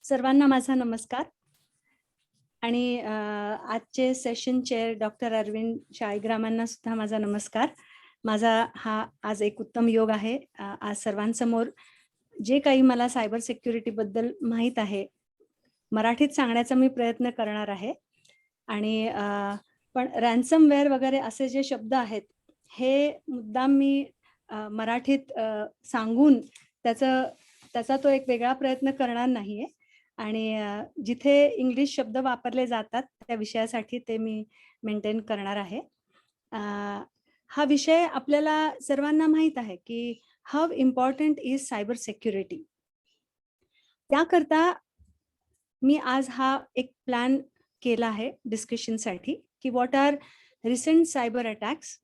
सर्वांना माझा नमस्कार आणि आजचे सेशन चेअर डॉक्टर अरविंद शाळीग्रामांना सुद्धा माझा नमस्कार. माझा हा आज एक उत्तम योग आहे. आज सर्वांसमोर जे काही मला सायबर सिक्युरिटी बद्दल माहित आहे मराठीत सांगण्याचा मी प्रयत्न करणार आहे. आणि पण रॅन्समवेअर वगैरे असे जे शब्द आहेत हे मुद्दाम मी मराठीत सांगून त्याचा तो एक वेगळा प्रयत्न करणार नाहीये. आणि जिथे इंग्लिश शब्द वापरले जातात त्या विषयासाठी ते मी मेंटेन करणार आहे. हा विषय आपल्याला सर्वांना माहित आहे की how important is cyber security. त्याकरता मी आज हा एक प्लॅन केला आहे डिस्कशनसाठी की what are recent cyber attacks.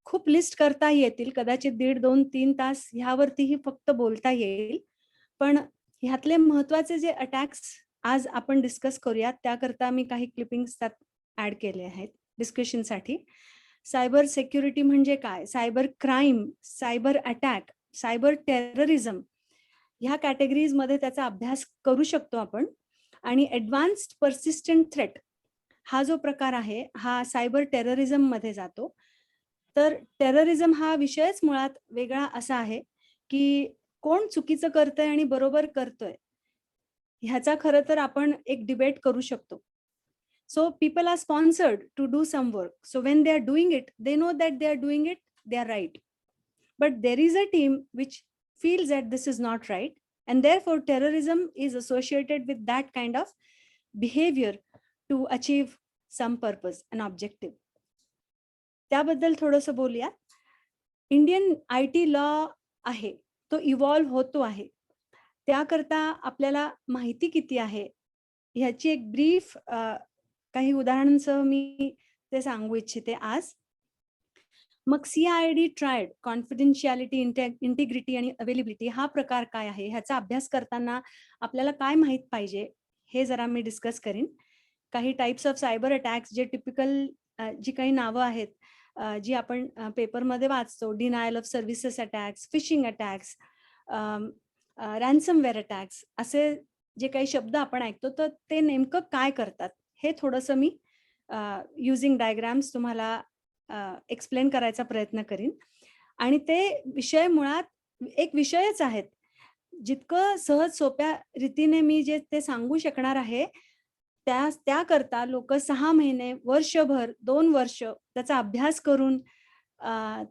खूप लिस्ट करता येतील, कदाचित 1.5-2-3 तास ह्यावरतीही फक्त बोलता येईल, पण ह्यातले महत्वाचे जे अटॅक्स आज आपण डिस्कस करूयात त्याकरता मी काही क्लिपिंग्स त्यात ऍड केले आहेत डिस्कशनसाठी. सायबर सिक्युरिटी म्हणजे काय, cyber crime, cyber attack, cyber terrorism ह्या कॅटेगरीज मध्ये त्याचा अभ्यास करू शकतो आपण. आणि ऍडव्हान्स्ड पर्सिस्टंट थ्रेट हा जो प्रकार आहे हा सायबर टेररिझम मध्ये जातो. तर टेररिझम हा विषयच मुळात वेगळा असा आहे की कोण चुकीचं करतंय आणि बरोबर करतोय ह्याचा खरं तर आपण एक डिबेट करू शकतो. So people are sponsored to do some work. So when they are doing it they know that they are doing it, they are right. But there is a team which feels that this is not right, and therefore terrorism is associated with that kind of behavior to achieve some purpose, an objective. त्याबद्दल थोडंसं बोलूया. Indian IT law आहे तो evolve होतो आहे. त्याकरता आपल्याला माहिती किती आहे ह्याची एक ब्रीफ काही उदाहरणांसह मी ते सांगू इच्छिते आज. मग CID ट्रायड, कॉन्फिडेन्शियालिटी, इंटिग्रिटी आणि अवेलेबिलिटी हा प्रकार काय आहे ह्याचा अभ्यास करताना आपल्याला काय माहित पाहिजे हे जरा मी डिस्कस करीन. काही टाइप्स ऑफ सायबर अटॅक्स जे टिपिकल जी काही नावं आहेत जी आपण पेपरमध्ये वाचतो, denial of services attacks, phishing attacks, ransomware attacks, असे जे काही शब्द आपण ऐकतो तर ते नेमकं काय करतात हे थोडंसं मी युजिंग डायग्राम्स तुम्हाला एक्सप्लेन करायचा प्रयत्न करीन. आणि ते विषय मुळात एक विषयच आहेत. जितकं सहज सोप्या रीतीने मी जे ते सांगू शकणार आहे त्याकरता लोक 6 महिने, वर्षभर, 2 वर्ष त्याचा अभ्यास करून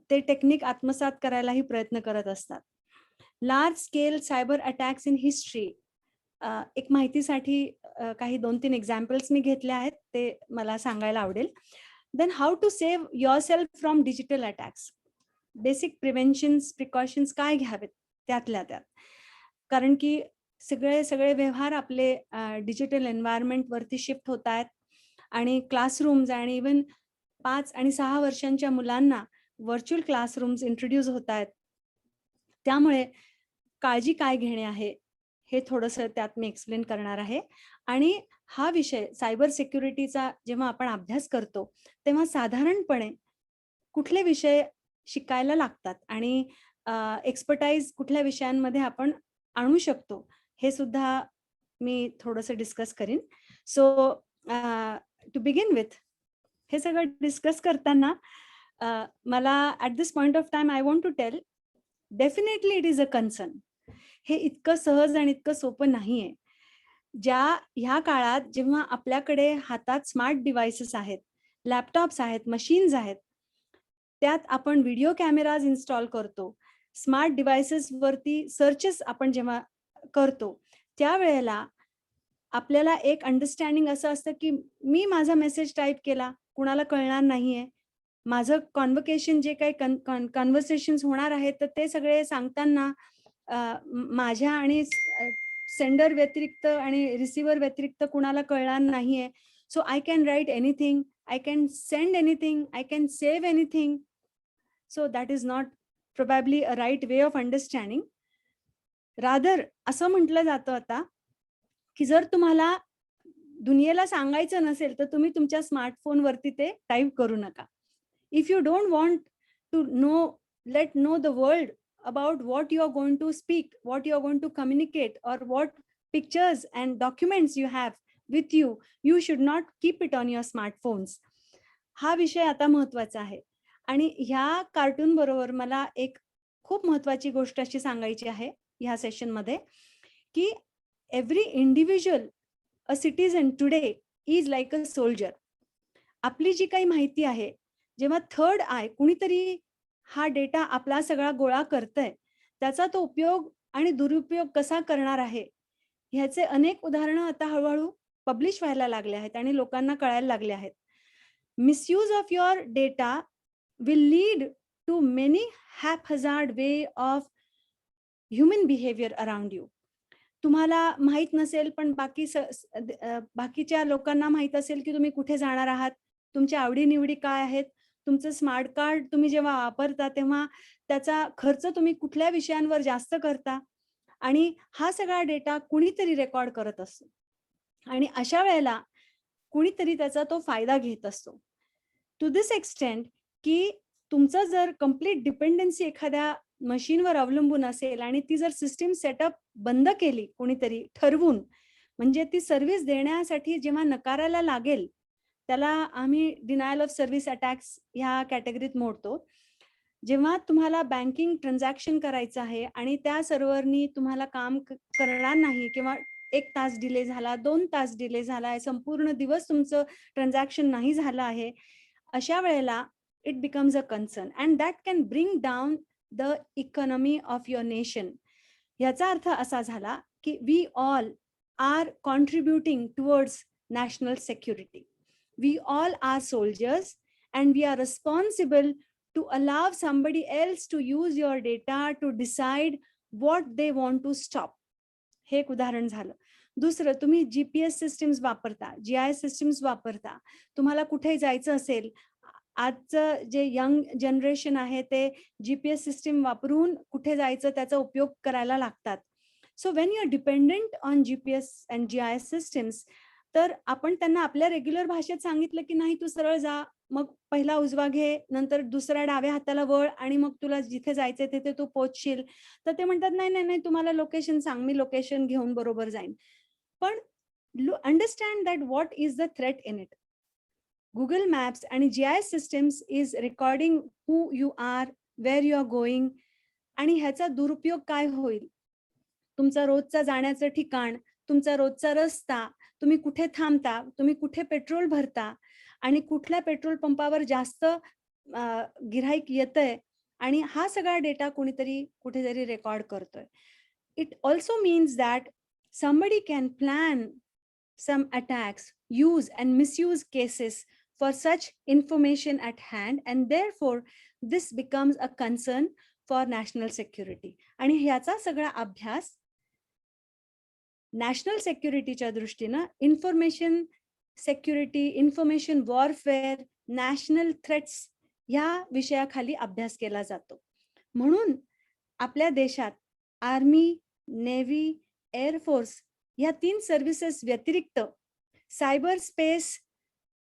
ते टेक्निक आत्मसात करायलाही प्रयत्न करत असतात. Large scale cyber attacks in history, एक माहितीसाठी काही 2-3 एक्झाम्पल्स मी घेतले आहेत ते मला सांगायला आवडेल. Then how to save yourself from digital attacks, basic preventions, precautions काय घ्यावेत त्यातल्या त्यात. कारण की सगळे व्यवहार आपले डिजिटल एन्व्हायरमेंट वरती शिफ्ट होत आहेत आणि क्लासरूम्स आणि इवन 5 आणि 6 वर्षांच्या मुलांना व्हर्च्युअल क्लासरूम्स इंट्रोड्यूस होत आहेत. त्यामुळे काळजी काय घेणे आहे हे थोडंसं त्यात मी एक्सप्लेन करणार आहे. आणि हा विषय सायबर सिक्युरिटीचा जेव्हा आपण अभ्यास करतो तेव्हा साधारणपणे कुठले विषय शिकायला लागतात आणि एक्सपर्टाईज कुठल्या विषयांमध्ये आपण आणू शकतो हे सुद्धा मी थोडंसं डिस्कस करीन. सो टू बिगिन विथ, हे सगळं डिस्कस करताना मला at this point of time I want to tell, definitely it is a concern. हे इतकं सहज आणि इतकं सोपं नाहीये. ह्या काळात जेव्हा आपल्याकडे हातात स्मार्ट डिव्हाइसेस आहेत, लॅपटॉप्स आहेत, मशीन्स आहेत, त्यात आपण व्हिडिओ कॅमेराज इन्स्टॉल करतो, स्मार्ट डिव्हाइसेस वरती सर्चेस आपण जेव्हा करतो त्यावेळेला आपल्याला एक अंडरस्टँडिंग असं असतं की मी माझा मेसेज टाईप केला, कुणाला कळणार नाहीये. माझं कॉन्व्हकेशन जे काही कन्व्हर्सेशन्स होणार आहेत तर ते सगळे सांगताना माझ्या आणि सेंडर व्यतिरिक्त आणि रिसिव्हर व्यतिरिक्त कुणाला कळणार नाहीये. So I can write anything, I can send anything, I can save anything. So that is not probably a right way of understanding. Rather असं म्हटलं जातं आता की जर तुम्हाला दुनियेला सांगायचं नसेल तर तुम्ही तुमच्या स्मार्टफोनवरती ते टाईप करू नका. If you don't want to let know the world about what you are going to speak, what you are going to communicate, or what pictures and documents you have with you, you should not keep it on your smartphones. हा विषय आता महत्वाचा आहे. आणि ह्या cartoon बरोबर मला एक खूप महत्वाची गोष्ट अशी सांगायची आहे ह्या सेशनमध्ये, की every individual a citizen today is like a soldier. आपली जी काही माहिती आहे, जेव्हा थर्ड आय कुणीतरी हा डेटा आपला सगळा गोळा करतंय, त्याचा तो उपयोग आणि दुरुपयोग कसा करणार आहे, ह्याचे अनेक उदाहरणं आता हळूहळू पब्लिश व्हायला लागले आहेत आणि लोकांना कळायला लागले आहेत. Misuse of your data will lead to many haphazard way of human behavior around you. तुम्हाला माहित नसेल पण बाकीच्या लोकांना माहित असेल की तुम्ही कुठे जाणार आहात, तुमच्या आवडीनिवडी काय आहेत, तुमचं स्मार्ट कार्ड तुम्ही जेव्हा वापरता तेव्हा त्याचा खर्च तुम्ही कुठल्या विषयांवर जास्त करता, आणि हा सगळा डेटा कुणीतरी रेकॉर्ड करत असतो आणि अशा वेळेला कुणीतरी त्याचा तो फायदा घेत असतो. टू दिस एक्सटेंट की तुमचं जर कंप्लीट डिपेंडन्सी एखाद्या मशीनवर अवलंबून असेल आणि ती जर सिस्टीम सेटअप बंद केली कोणीतरी ठरवून, म्हणजे ती सर्व्हिस देण्यासाठी जेव्हा नकारायला लागेल, त्याला आम्ही डिनायल ऑफ सर्व्हिस अटॅक्स ह्या कॅटेगरीत मोडतो. जेव्हा तुम्हाला बँकिंग ट्रान्झॅक्शन करायचं आहे आणि त्या सर्व्हरनी तुम्हाला काम करणार नाही, किंवा 1 तास डिले झाला, 2 तास डिले झाला, संपूर्ण दिवस तुमचं ट्रान्झॅक्शन नाही झालं आहे, अशा वेळेला it becomes a concern and that can bring down the economy of your nation. याचा अर्थ असा झाला की we all are contributing towards national security. We all are soldiers and we are responsible to allow somebody else to use your data to decide what they want to stop. हे एक उदाहरण झालं. दुसरं, तुम्ही GPS systems वापरता, GIS systems वापरता, तुम्हाला कुठे जायचं असेल, आजचं जे यंग जनरेशन आहे ते GPS सिस्टीम वापरून कुठे जायचं त्याचा उपयोग करायला लागतात. So when you are dependent on GPS and GIS systems, तर आपण त्यांना आपल्या रेग्युलर भाषेत सांगितलं की नाही तू सरळ जा, मग पहिला उजवा घे, नंतर दुसऱ्या डाव्या हाताला वळ आणि मग तुला जिथे जायचंय तिथे तू पोहोचशील. तर ते म्हणतात नाही नाही नाही, तुम्हाला लोकेशन सांग, मी लोकेशन घेऊन बरोबर जाईन. पण understand that what is the threat in it. Google Maps आणि GIS systems is recording who you are, where you are going, आणि ह्याचा दुरुपयोग काय होईल. तुमचा रोजचा जाण्याचं ठिकाण, तुमचा रोजचा रस्ता, तुम्ही कुठे थांबता, तुम्ही कुठे पेट्रोल भरता आणि कुठल्या पेट्रोल पंपावर जास्त गिऱ्हाईक येतंय, आणि हा सगळा डेटा कुणीतरी कुठेतरी रेकॉर्ड करतोय. It also means that somebody can plan some attacks, use and misuse cases for such information at hand, and therefore this becomes a concern for national security. आणि ह्याचा सगळा अभ्यास नॅशनल सिक्युरिटीच्या दृष्टीनं information security, information warfare, national threats ह्या विषयाखाली अभ्यास केला जातो. म्हणून आपल्या देशात आर्मी, नेव्ही, एअरफोर्स या 3 सर्व्हिसेस व्यतिरिक्त सायबर स्पेस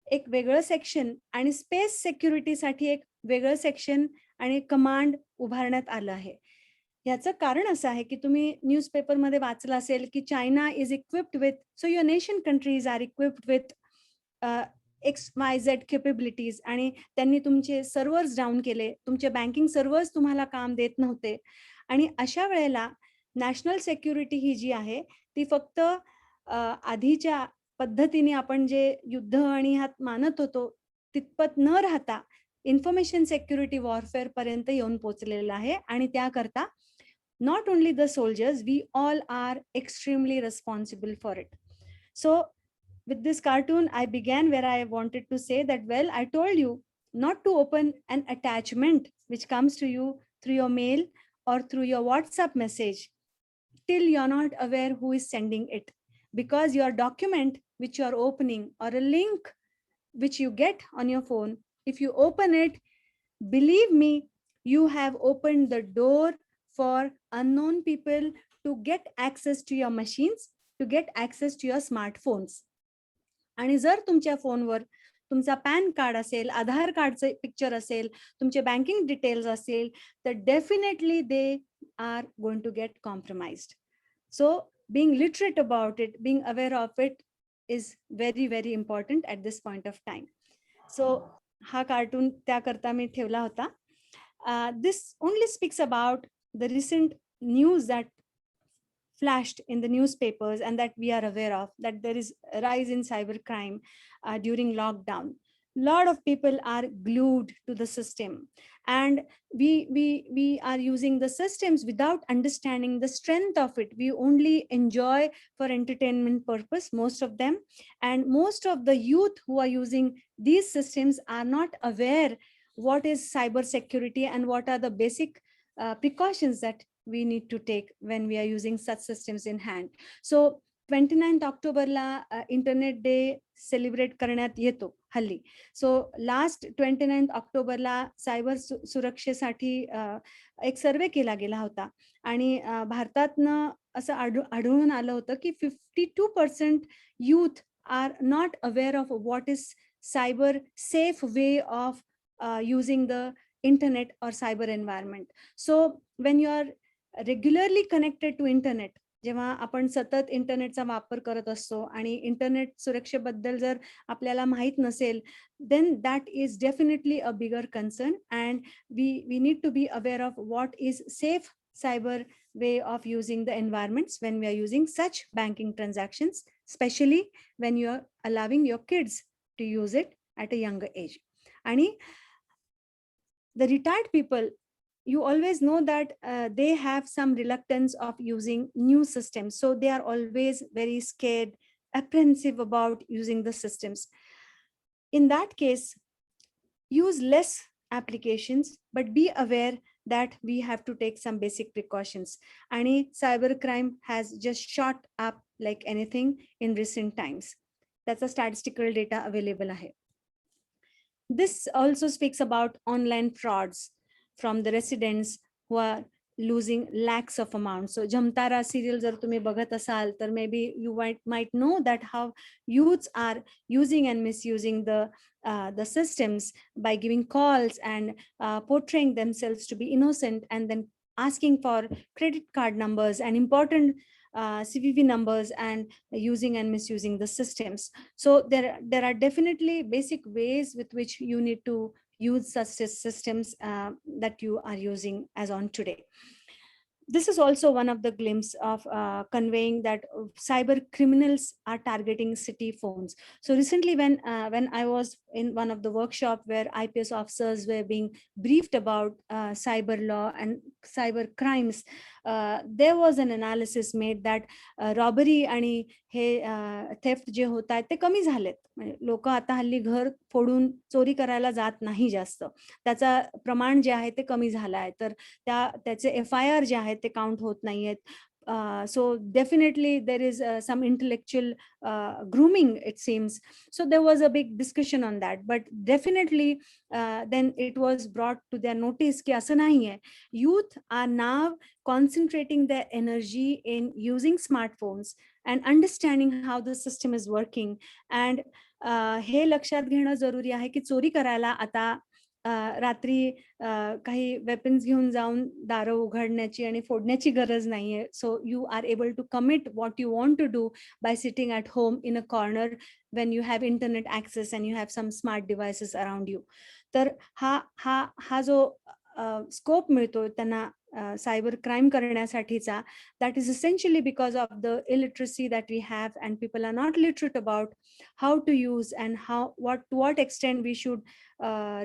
एक वेगळं सेक्शन आणि स्पेस सिक्युरिटीसाठी एक वेगळं सेक्शन आणि कमांड उभारण्यात आलं आहे. याचं कारण असं आहे की तुम्ही न्यूजपेपरमध्ये वाचलं असेल की China is equipped with, so your nation countries are equipped with XYZ capabilities, आणि त्यांनी तुमचे सर्व्हर्स डाऊन केले, तुमचे बँकिंग सर्व्हर्स तुम्हाला काम देत नव्हते. आणि अशा वेळेला नॅशनल सिक्युरिटी ही जी आहे ती फक्त आधीच्या पद्धतीने आपण जे युद्ध आणि ह्यात मानत होतो तितपत न राहता इन्फॉर्मेशन सिक्युरिटी वॉरफेअर पर्यंत येऊन पोहोचलेलं आहे. आणि त्याकरता not only the soldiers, we all are extremely responsible for it. So with this cartoon I began where I wanted to say that, well, I told you not to open an attachment which comes to you through your mail or through your WhatsApp message till you're not aware who is sending it, because your document which you are opening or a link which you get on your phone, if you open it, believe me, you have opened the door for unknown people to get access to your machines, to get access to your smartphones. आणि जर तुमच्या फोनवर तुमचा pan card असेल, आधार कार्डचे picture असेल, तुमचे banking details असेल, तर definitely they are going to get compromised. So being literate about it, being aware of it is very, very important at this point of time. So हा cartoon त्याकरता मी ठेवला होता. This only speaks about the recent news that flashed in the newspapers and that we are aware of, that there is a rise in cybercrime during lockdown. Lot of people are glued to the system, and we are using the systems without understanding the strength of it. We only enjoy for entertainment purpose, most of them, and most of the youth who are using these systems are not aware what is cyber security and what are the basic precautions that we need to take when we are using such systems in hand. So 29th ऑक्टोबरला internet day celebrate करण्यात येतो हल्ली. So last 29th ऑक्टोबरला cyber सुरक्षेसाठी एक सर्वे केला गेला होता, आणि भारतातनं असं आढळून आलं होतं की 52% youth are not aware of what is cyber safe way of using the internet or cyber environment. So when you are regularly connected to internet, जेव्हा आपण सतत इंटरनेटचा वापर करत असतो आणि इंटरनेट सुरक्षेबद्दल जर आपल्याला माहित नसेल, then that is definitely a bigger concern, and we need to be aware of what is safe cyber way of using the environments when we are using such banking transactions, especially when you are allowing your kids to use it at a younger age. And the retired people, you always know that they have some reluctance of using new systems. So they are always very scared, apprehensive about using the systems. In that case, use less applications, but be aware that we have to take some basic precautions. And cybercrime has just shot up like anything in recent times. That's a statistical data available here. This also speaks about online frauds from the residents who are losing lakhs of amounts. So Jamtara serial jar tumhe bagat asal, tar maybe you might know that how youths are using and misusing the systems by giving calls and portraying themselves to be innocent, and then asking for credit card numbers and important CVV numbers and using and misusing the systems. So there are definitely basic ways with which you need to use such systems that you are using as on today. This is also one of the glimpse of conveying that cyber criminals are targeting city phones. So recently, when I was in one of the workshop where IPS officers were being briefed about cyber law and cyber crimes, there was an analysis made that robbery आणि हे theft जे होत आहेत ते कमी झालेत. लोक आता हल्ली घर फोडून चोरी करायला जात नाही जास्त. त्याचा प्रमाण जे आहे ते कमी झालं आहे. तर त्याचे FIR जे आहेत ते काउंट होत नाहीयेत. So definitely there is some intellectual grooming, it seems. So there was a big discussion on that, but definitely then it was brought to their notice ki asa nahi hai. Youth are now concentrating their energy in using smartphones and understanding how the system is working, and हे लक्षात घेणं जरुरी आहे की चोरी करायला आता रात्री काही वेपन्स घेऊन जाऊन दारं उघडण्याची आणि फोडण्याची गरज नाहीये. So you are able to commit what you want to do by sitting at home in a corner when you have internet access and you have some smart devices around you. तर हा जो scope मिळतो त्यांना cyber crime करण्यासाठीचा, that is essentially because of the illiteracy that we have, and people are not literate about how to use and to what extent we should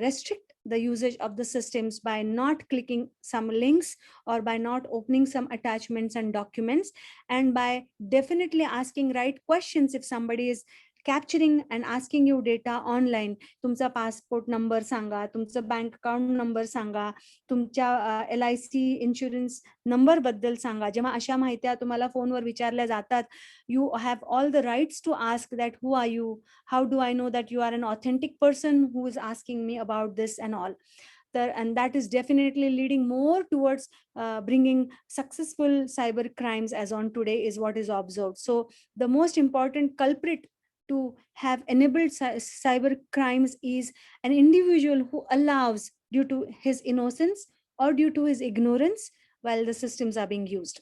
restrict the usage of the systems by not clicking some links or by not opening some attachments and documents, and by definitely asking right questions if somebody is capturing and asking you data online. तुमचा passport number सांगा, तुमचं bank account number सांगा, तुमच्या LIC insurance number बद्दल सांगा. जेव्हा अशा माहित्या तुम्हाला फोनवर विचारल्या जातात, you have all the rights to ask that who are you, how do I know that you are an authentic person who is asking me about this and all. And that is definitely leading more towards bringing successful cyber crimes as on today is what is observed. So the most important culprit to have enabled cyber crimes is an individual who allows due to his innocence or due to his ignorance while the systems are being used.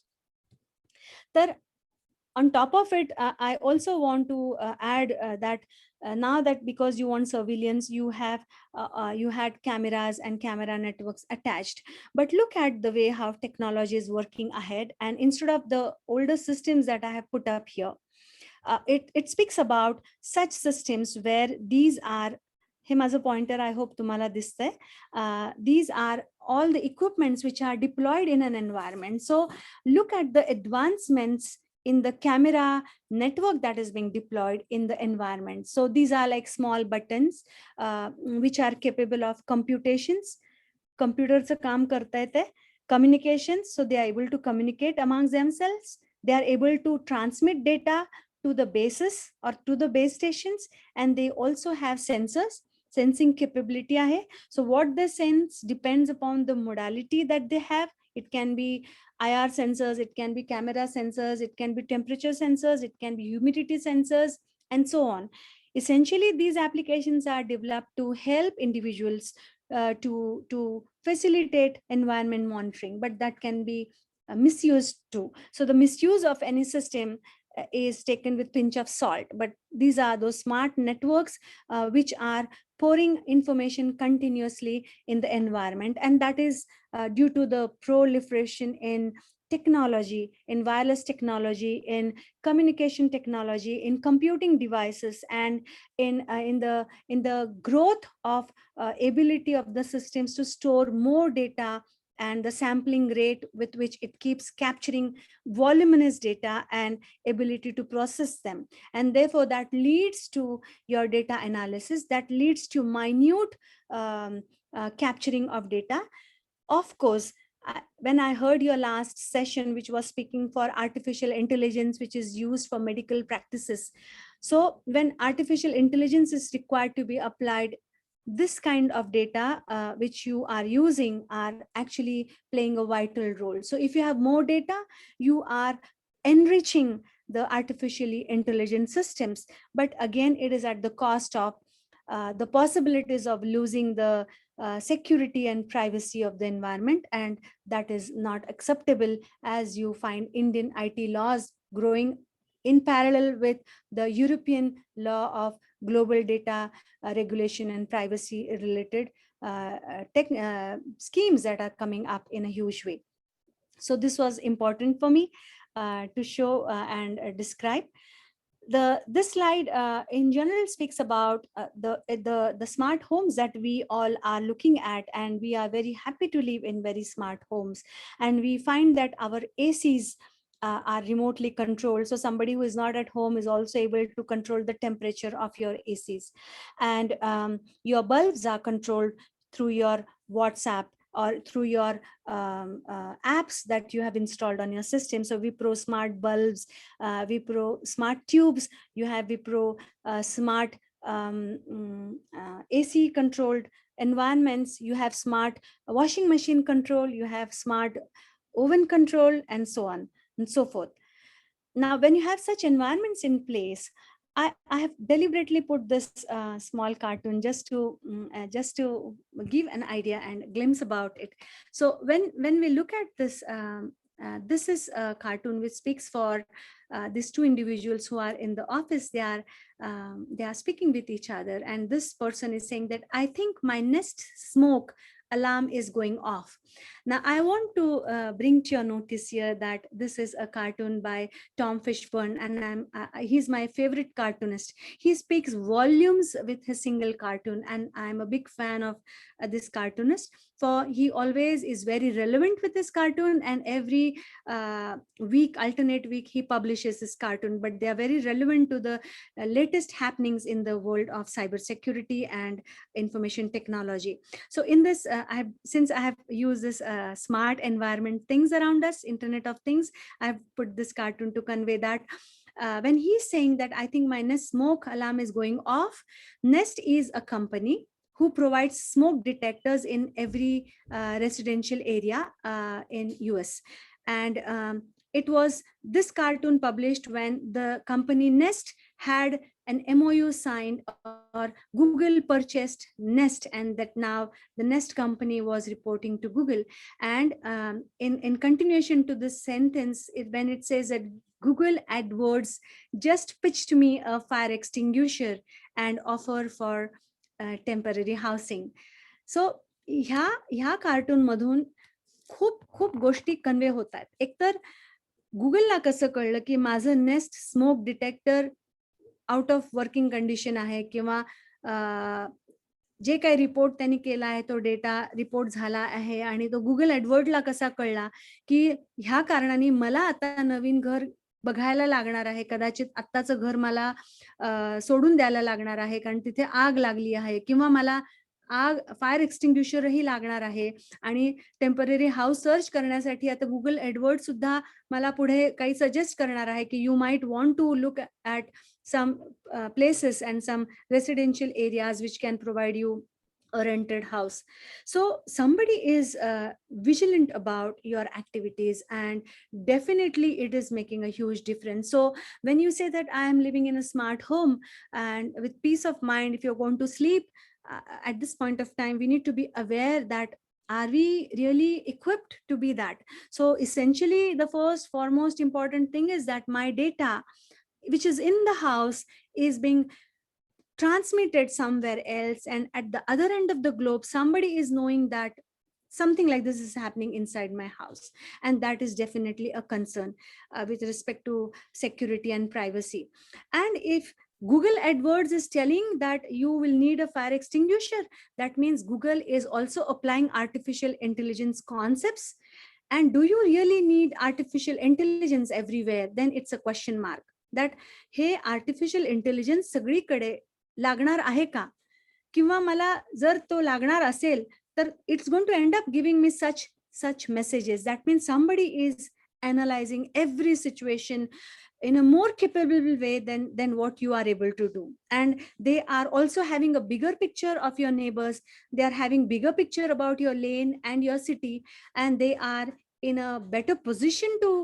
तर on top of it, I also want to add that now that because you want surveillance, you had cameras and camera networks attached. But look at the way how technology is working ahead, and instead of the older systems that I have put up here, it speaks about such systems where these are, हे माझं pointer I hope तुम्हाला दिसतंय. These are all the equipments which are deployed in an environment. So look at the advancements in the camera network that is being deployed in the environment. So these are like small buttons which are capable of computations. Computerचं काम करता येते. Communications, so they are able to communicate amongst themselves. They are able to transmit data to the bases or to the base stations, and they also have sensors. Sensing capability ahe. So what they sense depends upon the modality that they have. It can be IR sensors, it can be camera sensors, it can be temperature sensors, it can be humidity sensors, and so on. Essentially, these applications are developed to help individuals to facilitate environment monitoring, but that can be misused too. So the misuse of any system is taken with pinch of salt, but these are those smart networks which are pouring information continuously in the environment, and that is due to the proliferation in technology, in wireless technology, in communication technology, in computing devices, and in the growth of ability of the systems to store more data, and the sampling rate with which it keeps capturing voluminous data and ability to process them. And therefore that leads to your data analysis, that leads to minute capturing of data. Of course, when I heard your last session, which was speaking for artificial intelligence, which is used for medical practices. So when artificial intelligence is required to be applied, this kind of data which you are using are actually playing a vital role. So if you have more data, you are enriching the artificially intelligent systems. But again, it is at the cost of the possibilities of losing the security and privacy of the environment, and that is not acceptable, as you find Indian IT laws growing in parallel with the European law of global data regulation and privacy related schemes that are coming up in a huge way. So this was important for me to show and describe. This slide in general speaks about the smart homes that we all are looking at, and we are very happy to live in very smart homes, and we find that our ACs are remotely controlled. So somebody who is not at home is also able to control the temperature of your ACs, and your bulbs are controlled through your WhatsApp or through your apps that you have installed on your system. So Wipro smart bulbs, Wipro smart tubes, you have Wipro smart AC controlled environments, you have smart washing machine control, you have smart oven control, and so on and so forth. Now, when you have such environments in place, I have deliberately put this small cartoon just to give an idea and a glimpse about it. So when we look at this, this is a cartoon which speaks for these two individuals who are in the office. They are speaking with each other, and this person is saying that I think my Nest smoke alarm is going off. Now, I want to bring to your notice here that this is a cartoon by Tom Fishburne, and he's my favorite cartoonist. He speaks volumes with his single cartoon, and I'm a big fan of this cartoonist. For he always is very relevant with this cartoon, and every week, alternate week, he publishes this cartoon. But they are very relevant to the latest happenings in the world of cybersecurity and information technology. So in this, since I have used this smart environment things around us, Internet of Things, I've put this cartoon to convey that when he's saying that I think my Nest smoke alarm is going off, Nest is a company who provides smoke detectors in every residential area in US. And it was this cartoon published when the company Nest had an MOU signed, or Google purchased Nest, and that now the Nest company was reporting to Google. And in continuation to this sentence, when it says that Google AdWords just pitched me a fire extinguisher and offer for temporary housing. So ह्या cartoon मधून खूप खूप गोष्टी convey होत आहेत. एकतर गुगलला कसं कळलं की माझं nest smoke detector out of working condition आहे, किंवा जे काही रिपोर्ट त्यांनी केला आहे तो डेटा रिपोर्ट झाला आहे, आणि तो गुगल ॲडवर्डला कसा कळला की ह्या कारणाने मला आता नवीन घर बघायला लागणार आहे, कदाचित आत्ताचं घर मला सोडून द्यायला लागणार आहे कारण तिथे आग लागली आहे, किंवा मला फायर एक्सटिंग्विशरही लागणार आहे, आणि टेम्पररी हाऊस सर्च करण्यासाठी आता गुगल ॲडवर्ड सुद्धा मला पुढे काही सजेस्ट करणार आहे की you might want to look at some places and some residential areas which can provide you a rented house. So somebody is vigilant about your activities, and definitely it is making a huge difference. So when you say that I am living in a smart home and with peace of mind, if you're going to sleep at this point of time, we need to be aware that are we really equipped to be that? So essentially the first foremost important thing is that my data which is in the house is being transmitted somewhere else, and at the other end of the globe somebody is knowing that something like this is happening inside my house, and that is definitely a concern with respect to security and privacy. And if Google AdWords is telling that you will need a fire extinguisher, that means Google is also applying artificial intelligence concepts. And do you really need artificial intelligence everywhere? Then it's a question mark. That हे artificial intelligence सगळीकडे लागणार आहे का, किंवा मला जर तो लागणार असेल तर it's going to end up giving me such messages. That means somebody is analyzing every situation in a more capable way than what you are able to do, and they are also having a bigger picture of your neighbors. They are having bigger picture about your lane and your city, and they are in a better position to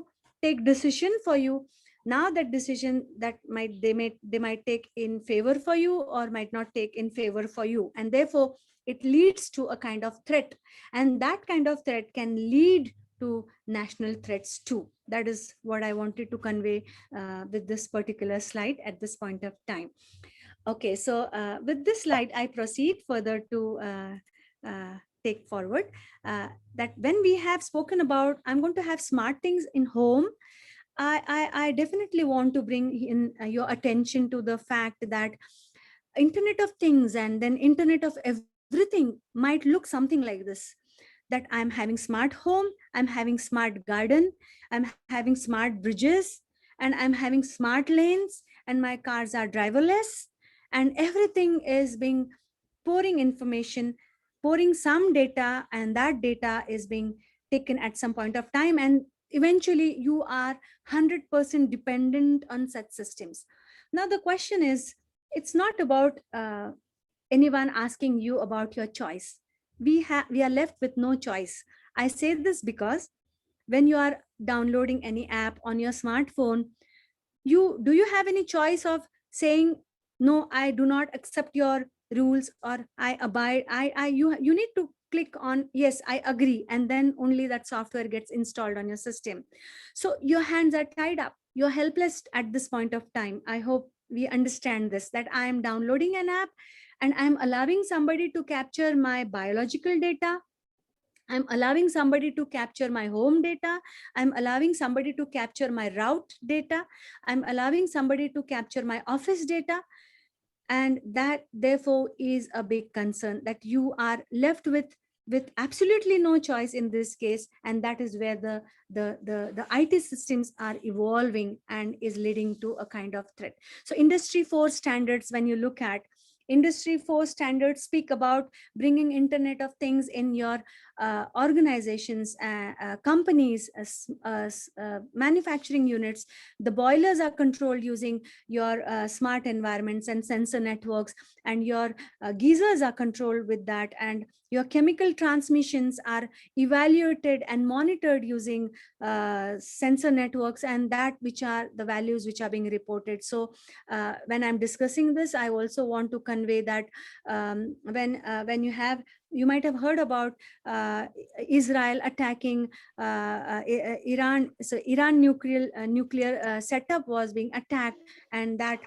take decision for you. Now that decision that they might take in favor for you or might not take in favor for you, and therefore it leads to a kind of threat, and that kind of threat can lead to national threats too. That is what I wanted to convey with this particular slide at this point of time. Okay, so with this slide I proceed further to take forward that when we have spoken about I'm going to have smart things in home, I definitely want to bring in your attention to the fact that Internet of Things and then Internet of Everything might look something like this. That I'm having smart home, I'm having smart garden, I'm having smart bridges, and I'm having smart lanes, and my cars are driverless, and everything is being pouring information, pouring some data, and that data is being taken at some point of time, and eventually you are 100% dependent on such systems. Now the question is, it's not about anyone asking you about your choice. We are left with no choice. I say this because when you are downloading any app on your smartphone, do you have any choice of saying no, I do not accept your rules, or I abide, you need to click on yes, I agree, and then only that software gets installed on your system. So your hands are tied up, you're helpless at this point of time. I hope we understand this, that I am downloading an app and I'm allowing somebody to capture my biological data, I'm allowing somebody to capture my home data, I'm allowing somebody to capture my route data, I'm allowing somebody to capture my office data. And that therefore is a big concern, that you are left with absolutely no choice in this case, and that is where the IT systems are evolving and is leading to a kind of threat. So Industry 4 standards, when you look at, Industry 4 standards speak about bringing Internet of Things in your organizations, companies, manufacturing units. The boilers are controlled using your smart environments and sensor networks, and your geysers are controlled with that, and your chemical transmissions are evaluated and monitored using sensor networks, and that which are the values which are being reported. So when I'm discussing this, I also want to convey that when you might have heard about Israel attacking Iran. So Iran nuclear setup was being attacked, and that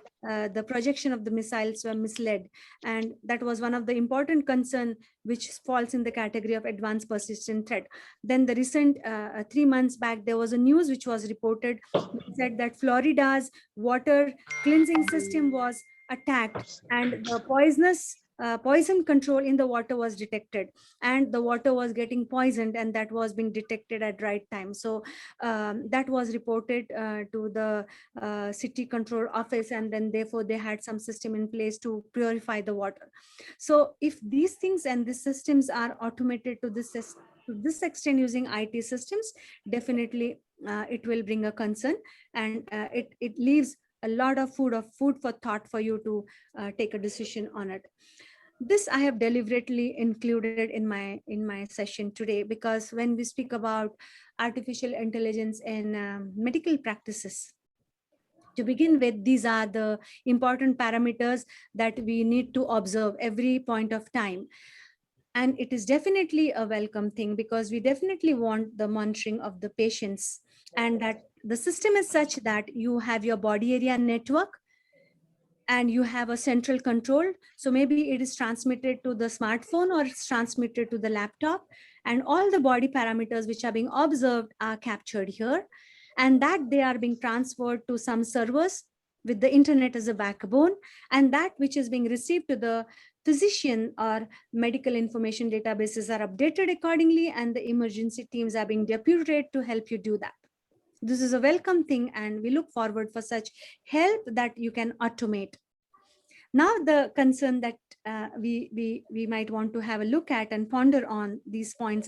the projection of the missiles were misled, and that was one of the important concern which falls in the category of advanced persistent threat. Then the recent 3 months back, there was a news which was reported which said that Florida's water cleansing system was attacked, and the poison control in the water was detected, and the water was getting poisoned, and that was being detected at right time. So that was reported to the city control office, and then therefore they had some system in place to purify the water. So if these things and the systems are automated to this extent using IT systems, definitely it will bring a concern, and it leaves a lot of food for thought for you to take a decision on it. This I have deliberately included in my session today, because when we speak about artificial intelligence in medical practices, to begin with, these are the important parameters that we need to observe every point of time. And it is definitely a welcome thing, because we definitely want the monitoring of the patients, and that the system is such that you have your body area network and you have a central control. So maybe it is transmitted to the smartphone or it's transmitted to the laptop, and all the body parameters which are being observed are captured here, and that they are being transferred to some servers with the internet as a backbone, and that which is being received to the physician or medical information databases are updated accordingly, and the emergency teams are being deputed to help you do that. This is a welcome thing, and we look forward for such help that you can automate. Now, the concern that we might want to have a look at and ponder on these points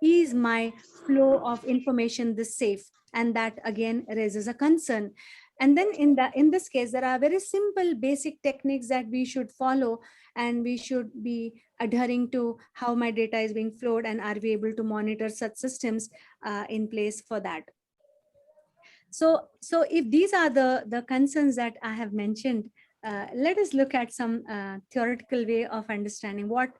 is my flow of information this safe? And that again raises a concern. And then in this case, there are very simple basic techniques that we should follow, and we should be adhering to how my data is being flowed, and are we able to monitor such systems in place for that. So if these are the concerns that I have mentioned, let us look at some theoretical way of understanding what,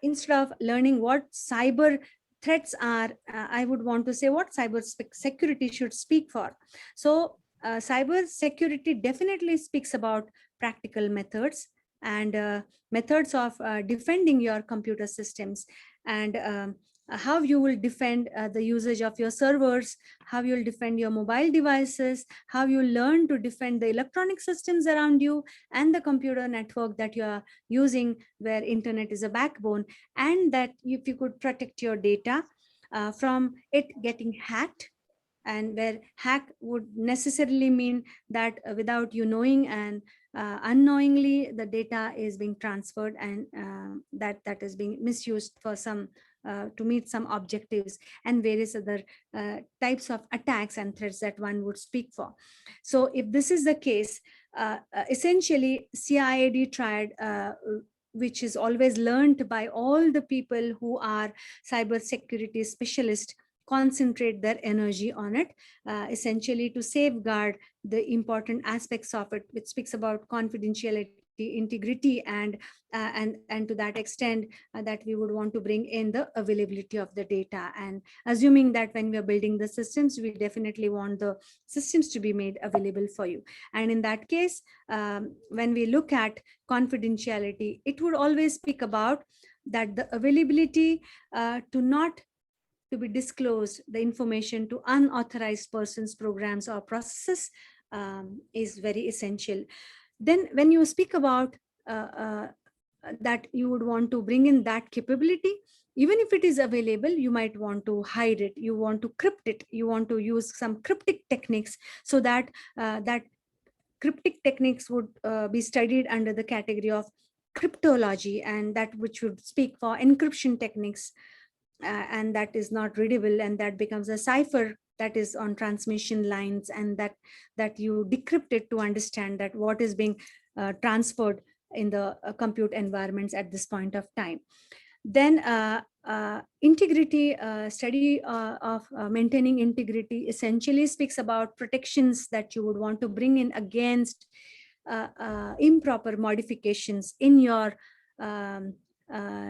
instead of learning what cyber threats are, I would want to say what cyber security should speak for. So cyber security definitely speaks about practical methods, and methods of defending your computer systems, and how you will defend the usage of your servers, how you'll defend your mobile devices, how you learn to defend the electronic systems around you and the computer network that you are using, where internet is a backbone, and that if you could protect your data from it getting hacked, and where hack would necessarily mean that without you knowing, and unknowingly the data is being transferred, and that is being misused for some to meet some objectives, and various other types of attacks and threats that one would speak for. So if this is the case, essentially CIAD triad, which is always learned by all the people who are cyber security specialists, concentrate their energy on it, essentially to safeguard the important aspects of it, which speaks about confidentiality, integrity, and to that extent that we would want to bring in the availability of the data, and assuming that when we are building the systems, we definitely want the systems to be made available for you. And in that case, when we look at confidentiality, it would always speak about that the availability to be disclosed, the information to unauthorized persons, programs, or processes is very essential. Then when you speak about that you would want to bring in that capability, even if it is available, you might want to hide it, you want to crypt it, you want to use some cryptic techniques, so that that cryptic techniques would be studied under the category of cryptology, and that which would speak for encryption techniques, and that is not readable, and that becomes a cipher that is on transmission lines, and that you decrypt it to understand that what is being transferred in the compute environments at this point of time. Then integrity study of maintaining integrity essentially speaks about protections that you would want to bring in against improper modifications in your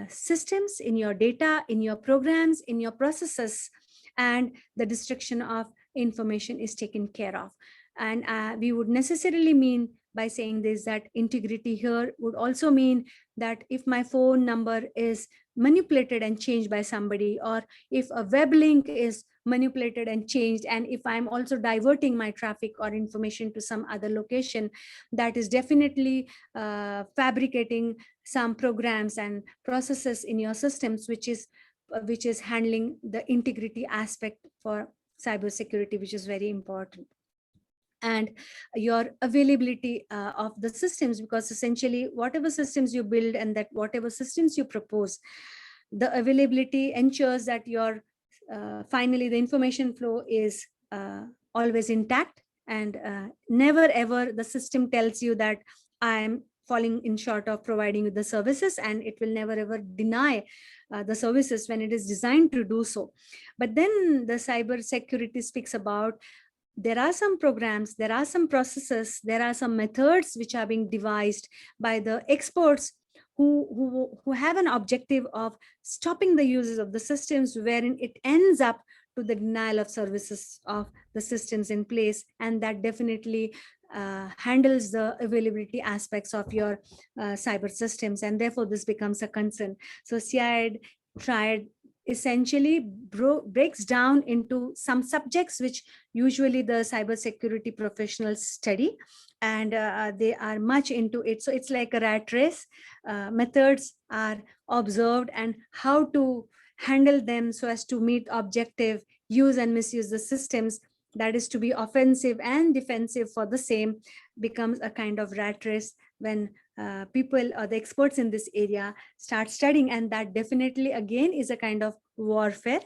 systems, in your data, in your programs, in your processes, and the destruction of information is taken care of. And we would necessarily mean by saying this that integrity here would also mean that if my phone number is manipulated and changed by somebody, or if a web link is manipulated and changed, and if I'm also diverting my traffic or information to some other location, that is definitely fabricating some programs and processes in your systems, which is handling the integrity aspect for cybersecurity, which is very important. And your availability of the systems, because essentially whatever systems you build and that whatever systems you propose, the availability ensures that your finally the information flow is always intact, and never ever the system tells you that I'm falling in short of providing you the services, and it will never ever deny the services when it is designed to do so. But then the cyber security speaks about there are some programs, there are some processes, there are some methods which are being devised by the experts who have an objective of stopping the uses of the systems, wherein it ends up to the denial of services of the systems in place, and that definitely handles the availability aspects of your cyber systems, and therefore this becomes a concern. So CIAD triad essentially breaks down into some subjects which usually the cybersecurity professionals study, and they are much into it. So it's like a rat race. Methods are observed, and how to handle them so as to meet objective, use and misuse the systems, that is to be offensive and defensive for the same, becomes a kind of rat race when people or the experts in this area start studying. And that definitely again is a kind of warfare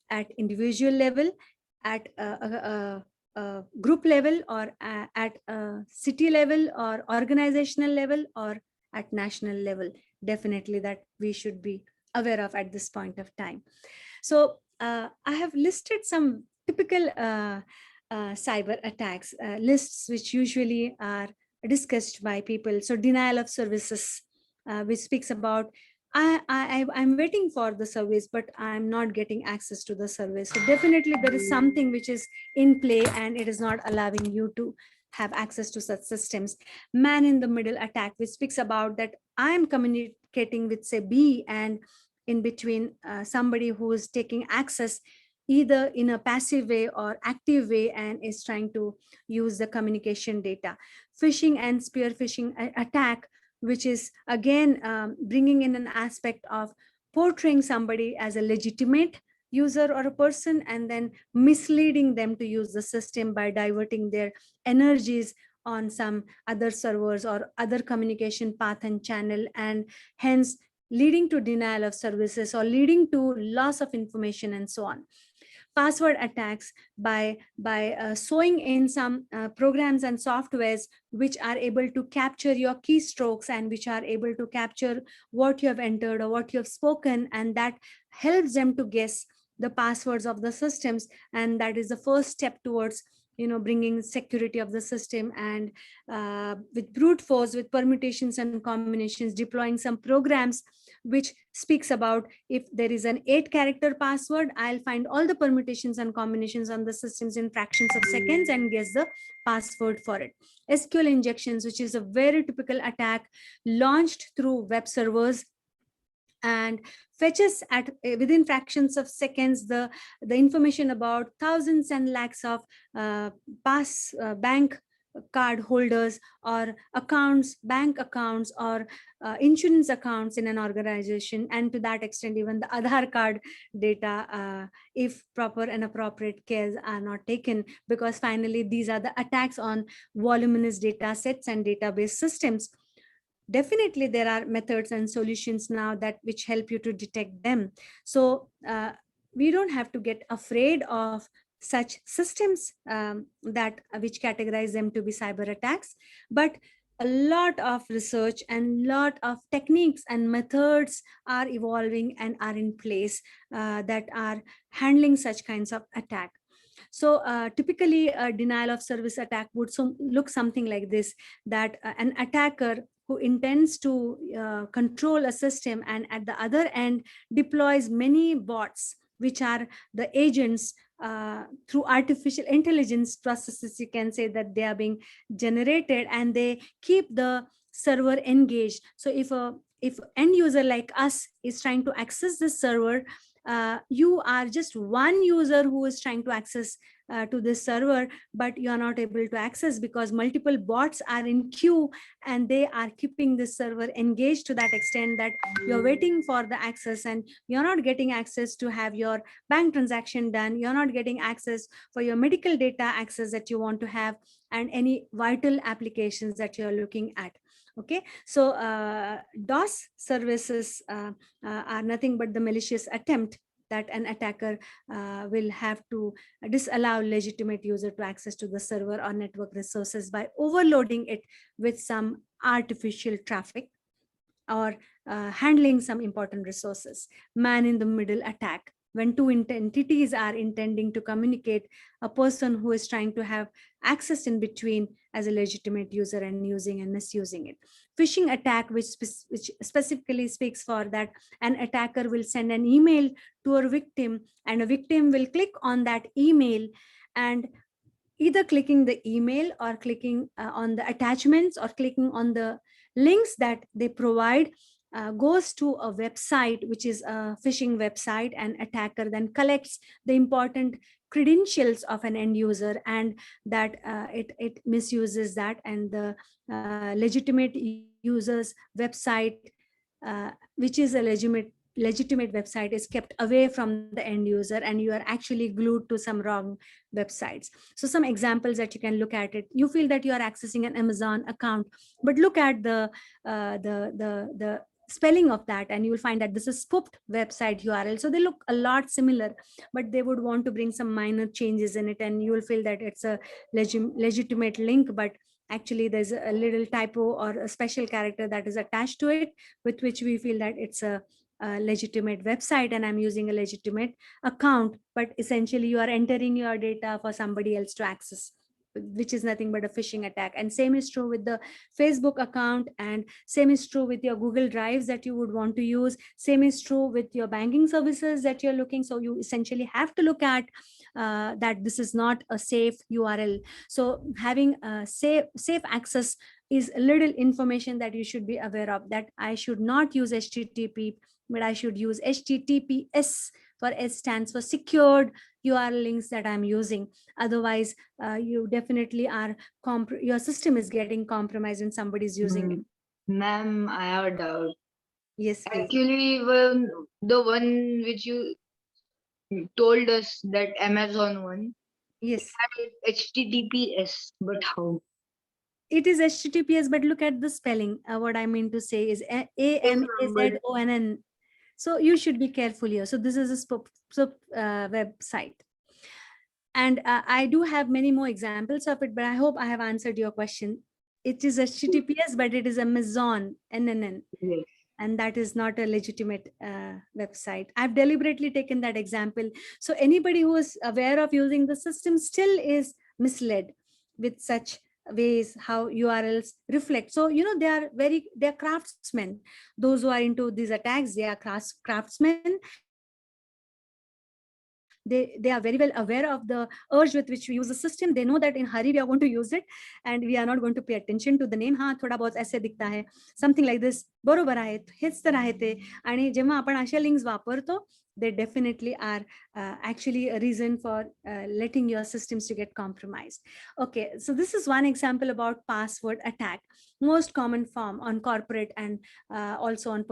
at individual level, at a group level, or at a city level, or organizational level, or at national level, definitely that we should be aware of at this point of time. So I have listed some typical cyber attacks lists which usually are discussed by people. So denial of services, which speaks about I'm waiting for the service, but I'm not getting access to the service. So definitely there is something which is in play, and it is not allowing you to have access to such systems. Man in the middle attack, which speaks about that I'm communicating with say B, and in between somebody who is taking access either in a passive way or active way, and is trying to use the communication data. Phishing and spear phishing attack, which is again bringing in an aspect of portraying somebody as a legitimate user or a person, and then misleading them to use the system by diverting their energies on some other servers or other communication path and channel, and hence leading to denial of services or leading to loss of information and so on. Password attacks by sewing in some programs and softwares which are able to capture your keystrokes, and which are able to capture what you have entered or what you have spoken, and that helps them to guess the passwords of the systems, and that is the first step towards bringing security of the system. And with brute force, with permutations and combinations, deploying some programs which speaks about if there is an 8-character password, I'll find all the permutations and combinations on the systems in fractions of seconds and guess the password for it. SQL injections, which is a very typical attack launched through web servers, and fetches at within fractions of seconds the information about thousands and lakhs of bank card holders or accounts, bank accounts, or insurance accounts in an organization, and to that extent even the Aadhaar card data, if proper and appropriate cares are not taken, because finally these are the attacks on voluminous data sets and database systems. definitely there are methods and solutions now that which help you to detect them. So we don't have to get afraid of such systems that which categorize them to be cyber attacks, but a lot of research and lot of techniques and methods are evolving and are in place that are handling such kinds of attack. So typically a denial of service attack would look something like this, that an attacker who intends to control a system and at the other end deploys many bots, which are the agents through artificial intelligence processes, you can say that they are being generated and they keep the server engaged. So if end user like us is trying to access this server, you are just one user who is trying to access to this server, but you are not able to access because multiple bots are in queue and they are keeping this server engaged to that extent that you're waiting for the access and you're not getting access to have your bank transaction done, you're not getting access for your medical data access that you want to have, and any vital applications that you're looking at. Okay, so DOS services are nothing but the malicious attempt that an attacker will have to disallow legitimate user to access to the server or network resources by overloading it with some artificial traffic or handling some important resources. Man in the middle attack, when two entities are intending to communicate, a person who is trying to have access in between as a legitimate user and using and misusing it. Phishing attack, which specifically speaks for that an attacker will send an email to a victim and a victim will click on that email, and either clicking the email or clicking on the attachments or clicking on the links that they provide goes to a website which is a phishing website, and attacker then collects the important credentials of an end user, and that it misuses that, and the legitimate user's website, which is a legitimate website, is kept away from the end user, and you are actually glued to some wrong websites. So some examples that you can look at it, you feel that you are accessing an Amazon account, but look at the spelling of that and you will find that this is spoofed website URL. So they look a lot similar, but they would want to bring some minor changes in it, and you will feel that it's a legitimate link, but actually there's a little typo or a special character that is attached to it, with which we feel that it's a legitimate website and I'm using a legitimate account, but essentially you are entering your data for somebody else to access, which is nothing but a phishing attack. And same is true with the Facebook account, and same is true with your Google Drives that you would want to use, same is true with your banking services that you're looking. So you essentially have to look at that this is not a safe URL. So having a safe access is a little information that you should be aware of, that I should not use HTTP, but I should use HTTPS, for S stands for secured URL links that I'm using. Otherwise, you definitely are, your system is getting compromised and somebody's using it. Ma'am, I have a doubt. Yes, please. Actually, the one which you told us, that Amazon one, Yes. HTTPS, but how? It is HTTPS, but look at the spelling. What I mean to say is AMAZONN. So you should be careful here. So this is a website. And I do have many more examples of it, but I hope I have answered your question. It is HTTPS, but it is Amazon, NNN. Yes. And that is not a legitimate website. I've deliberately taken that example. So anybody who is aware of using the system still is misled with such ways how URLs reflect. So, they're craftsmen. Those who are into these attacks, they are craftsmen. They are very well aware of the urge with which we use the system. They know that in hurry we are going to use it and we are not going to pay attention to the name. हाँ थोड़ा बहुत ऐसे दिखता है, something like this, बरोबर आहे, हेच तर आहे ते. आणि जेव्हा आपण अशा लिंक्स वापरतो they definitely are actually a reason for letting your systems to get compromised. Okay, so this is one example about password attack, most common form on corporate and also on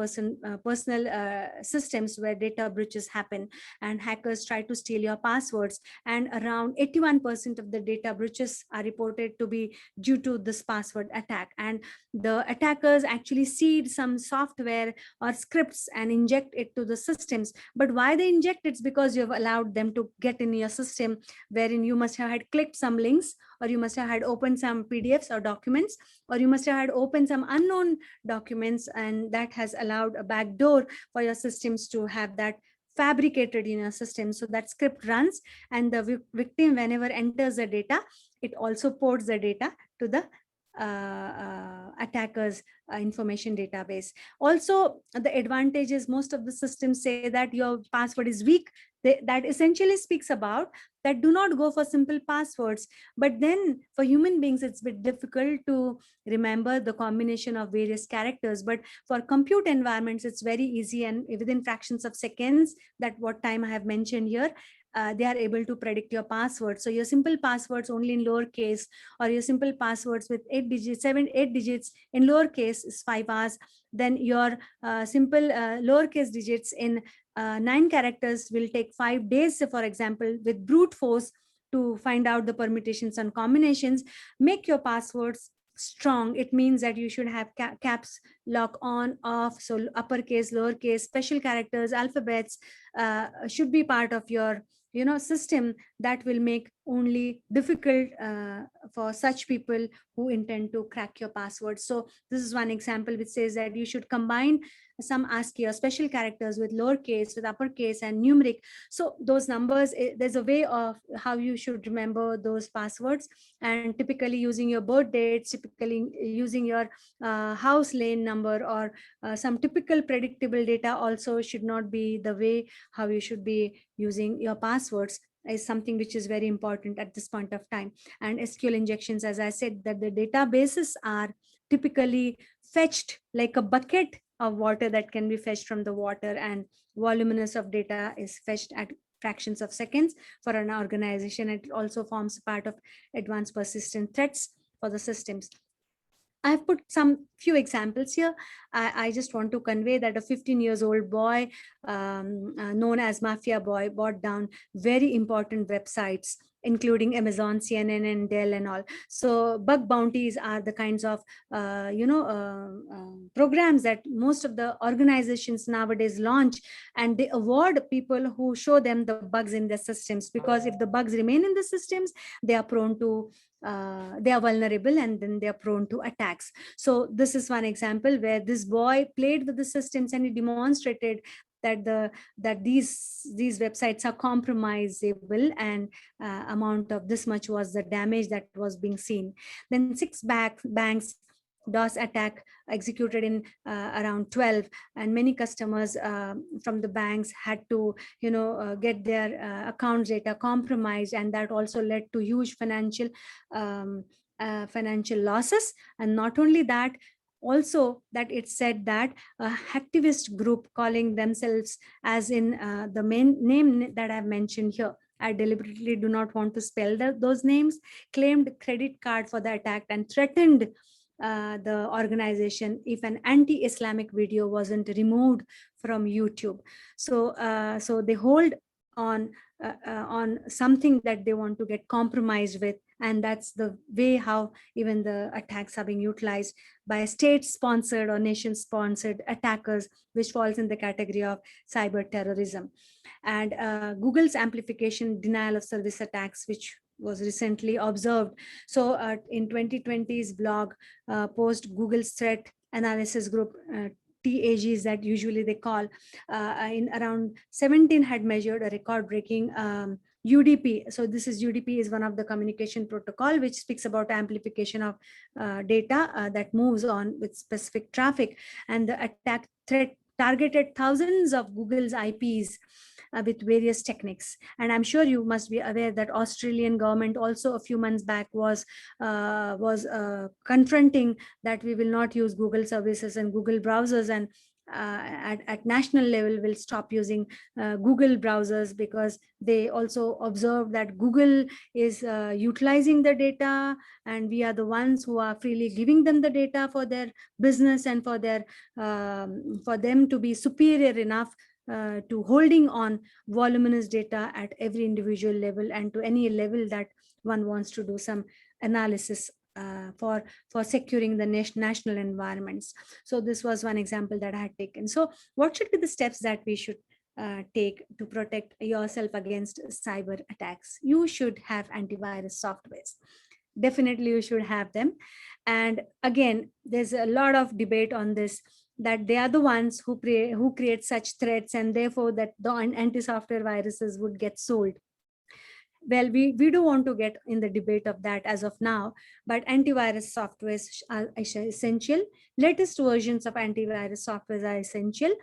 personal systems where data breaches happen and hackers try to steal your passwords. And around 81% of the data breaches are reported to be due to this password attack. And the attackers actually seed some software or scripts and inject it to the systems. But why they inject it's because you have allowed them to get in your system, wherein you must have had clicked some links, or you must have had opened some PDFs or documents, or you must have had opened some unknown documents, and that has allowed a backdoor for your systems to have that fabricated in your system. So that script runs, and the victim, whenever enters the data, it also ports the data to the attackers information database. Also, the advantage is most of the systems say that your password is weak. That essentially speaks about that do not go for simple passwords. But then for human beings, it's a bit difficult to remember the combination of various characters. But for compute environments, it's very easy, and within fractions of seconds, that what time I have mentioned here, they are able to predict your password. So your simple passwords only in lowercase, or your simple passwords with 8 digits, 8 digits in lowercase is 5 hours. Then your simple lowercase digits in 9 characters will take 5 days, for example, with brute force to find out the permutations and combinations. Make your passwords strong. It means that you should have caps lock on, off, so uppercase, lowercase, special characters, alphabets should be part of your system. That will make only difficult for such people who intend to crack your password. So this is one example which says that you should combine some ASCII or special characters with lowercase, with uppercase, and numeric. So those numbers, there's a way of how you should remember those passwords, and typically using your birth dates, typically using your house lane number, or some typical predictable data also should not be the way how you should be using your passwords, is something which is very important at this point of time. And SQL injections, as I said, that the databases are typically fetched like a bucket of water that can be fetched from the water, and voluminous of data is fetched at fractions of seconds for an organization. It also forms part of advanced persistent threats for the systems. I've put some few examples here. I just want to convey that a 15 years old boy known as Mafia Boy bought down very important websites, including Amazon, CNN, and Dell and all. So bug bounties are the kinds of programs that most of the organizations nowadays launch, and they award people who show them the bugs in their systems, because if the bugs remain in the systems, they are prone to they are vulnerable, and then they are prone to attacks. So this is one example where this boy played with the systems, and he demonstrated that these websites are compromisable, and amount of this much was the damage that was being seen. Then 6 banks DOS attack executed in around 12, and many customers from the banks had to get their account data compromised, and that also led to huge financial losses. And not only that, also that it said that a hacktivist group calling themselves, as in the main name that I've mentioned here, I deliberately do not want to spell those names, claimed credit card for the attack and threatened the organization if an anti-Islamic video wasn't removed from YouTube. So so they hold on something that they want to get compromised with, and that's the way how even the attacks are being utilized by state-sponsored or nation-sponsored attackers, which falls in the category of cyber terrorism. And Google's amplification denial of service attacks, which was recently observed. So in 2020's blog post, Google's threat analysis group, TAGs that usually they call, in around 17 had measured a record-breaking UDP. So this is UDP is one of the communication protocol which speaks about amplification of data that moves on with specific traffic. And the attack threat targeted thousands of Google's IPs with various techniques. And I'm sure you must be aware that Australian government also a few months back was confronting that we will not use Google services and Google browsers, and at national level will stop using Google browsers, because they also observe that Google is utilizing the data, and we are the ones who are freely giving them the data for their business and for them to be superior enough to holding on voluminous data at every individual level and to any level that one wants to do some analysis for securing the national environments. So this was one example that I had taken. So what should be the steps that we should take to protect yourself against cyber attacks? You should have antivirus softwares. Definitely you should have them. And again, there's a lot of debate on this, that they are the ones who create such threats, and therefore that the anti-software viruses would get sold. Well, we don't want to get in the debate of that as of now, but antivirus softwares are essential. Latest versions of antivirus softwares are essential.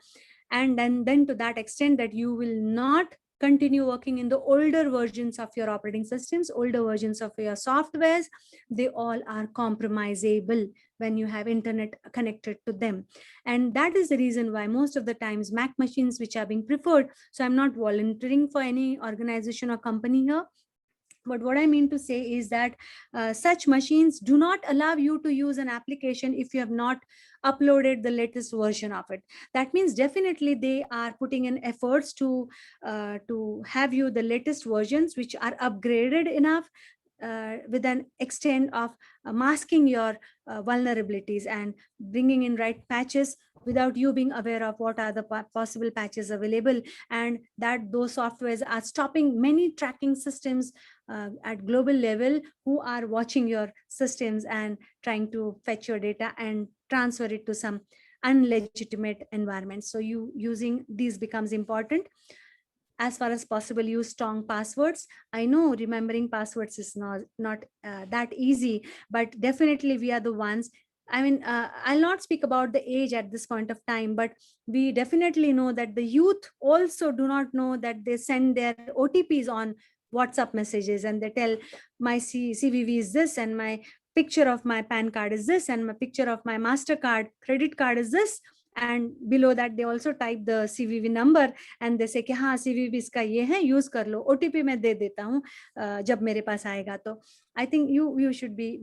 And then to that extent that you will not continue working in the older versions of your operating systems, older versions of your softwares. They all are compromisable when you have internet connected to them. And that is the reason why most of the times Mac machines which are being preferred. So I'm not volunteering for any organization or company here, but what I mean to say is that such machines do not allow you to use an application if you have not uploaded the latest version of it. That means definitely they are putting in efforts to have you the latest versions which are upgraded enough with an extent of masking your vulnerabilities and bringing in right patches without you being aware of what are the possible patches available, and that those softwares are stopping many tracking systems at global level who are watching your systems and trying to fetch your data and transfer it to some unlegitimate environment. So using these becomes important. As far as possible, use strong passwords. I know remembering passwords is not that easy, but definitely we are the ones. I mean, I'll not speak about the age at this point of time, but we definitely know that the youth also do not know that they send their OTPs on WhatsApp messages, and they tell my CVV is this, and my picture of my PAN card is this, and my picture of my MasterCard credit card is this. And below that they also type the CVV number, and they say कि हाँ CVV इसका ये है, use कर लो, OTP मैं दे देता हूँ जब मेरे पास आएगा. तो I think we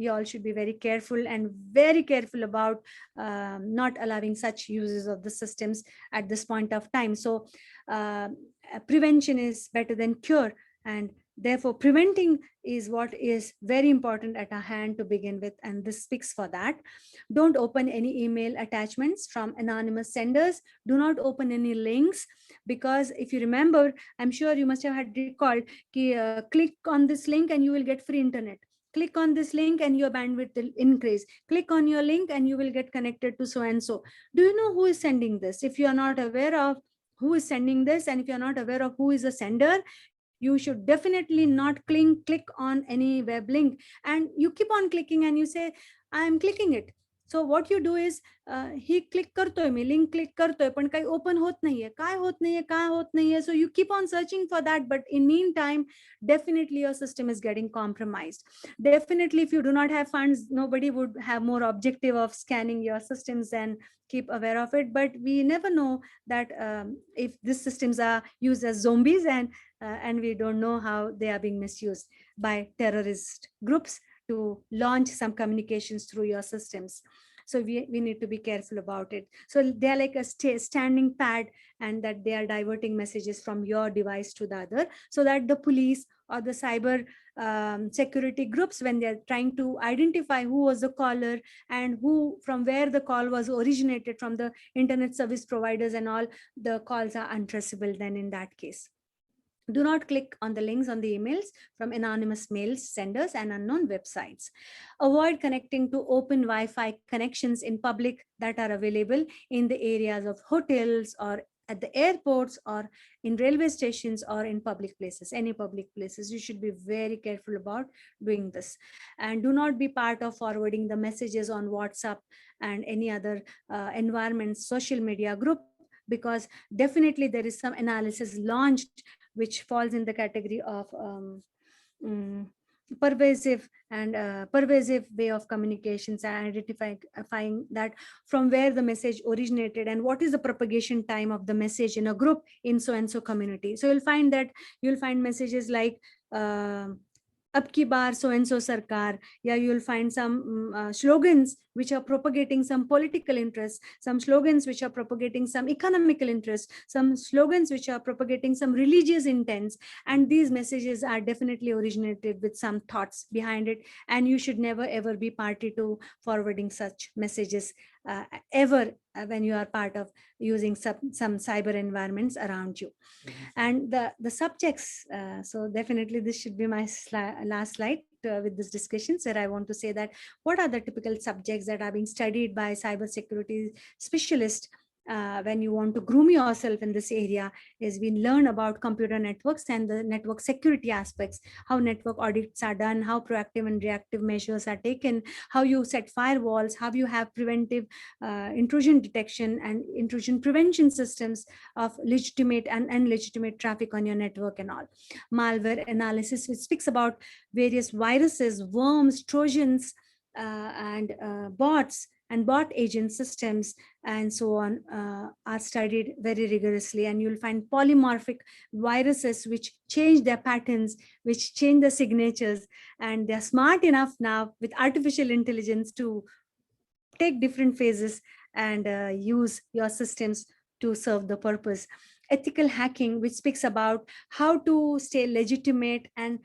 all should be very careful about not allowing such uses of the systems at this point of time. So prevention is better than cure, and therefore preventing is what is very important at our hand to begin with, and this speaks for that. Don't open any email attachments from anonymous senders. Do not open any links, because if you remember, I'm sure you must have had recalled, click on this link and you will get free internet. Click on this link and your bandwidth will increase. Click on your link and you will get connected to so and so. Do you know who is sending this? If you are not aware of who is sending this, and if you're not aware of who is a sender, you should definitely not click on any web link. And you keep on clicking and you say, I'm clicking it. So what you do is, he click करतोय मी, link click करतोय, पण काही open होत नाहीये, काय होत नाहीये. So you keep on searching for that, but in meantime, definitely your system is getting compromised. Definitely, if you do not have funds, nobody would have more objective of scanning your systems and keep aware of it. But we never know that if these systems are used as zombies, and we don't know how they are being misused by terrorist groups to launch some communications through your systems. So we need to be careful about it. So they are like a standing pad, and that they are diverting messages from your device to the other, so that the police or the cyber security groups, when they're trying to identify who was the caller and from where the call was originated, from the internet service providers and all, the calls are untraceable then in that case. Do not click on the links on the emails from anonymous mails senders and unknown websites. Avoid connecting to open Wi-Fi connections in public that are available in the areas of hotels or at the airports or in railway stations or in public places, any public places. You should be very careful about doing this. And do not be part of forwarding the messages on WhatsApp and any other environment, social media group, because definitely there is some analysis launched which falls in the category of pervasive and pervasive way of communications, and identifying that from where the message originated and what is the propagation time of the message in a group in so and so community. So you'll find messages like ab ki baar so and so sarkar, yeah, you'll find some slogans which are propagating some political interests, some slogans which are propagating some economical interests, some slogans which are propagating some religious intents, and these messages are definitely originated with some thoughts behind it, and you should never ever be party to forwarding such messages ever when you are part of using some cyber environments around you. And the subjects, so definitely this should be my last slide with this discussion, where I want to say that what are the typical subjects that are being studied by cybersecurity specialists when you want to groom yourself in this area, is we learn about computer networks and the network security aspects, how network audits are done, how proactive and reactive measures are taken, how you set firewalls, how you have preventive intrusion detection and intrusion prevention systems of legitimate and illegitimate traffic on your network and all. Malware analysis, which speaks about various viruses, worms, trojans, and bots and bot agent systems and so on are studied very rigorously. And you'll find polymorphic viruses which change their patterns, which change the signatures, and they're smart enough now with artificial intelligence to take different phases and use your systems to serve the purpose. Ethical hacking, which speaks about how to stay legitimate and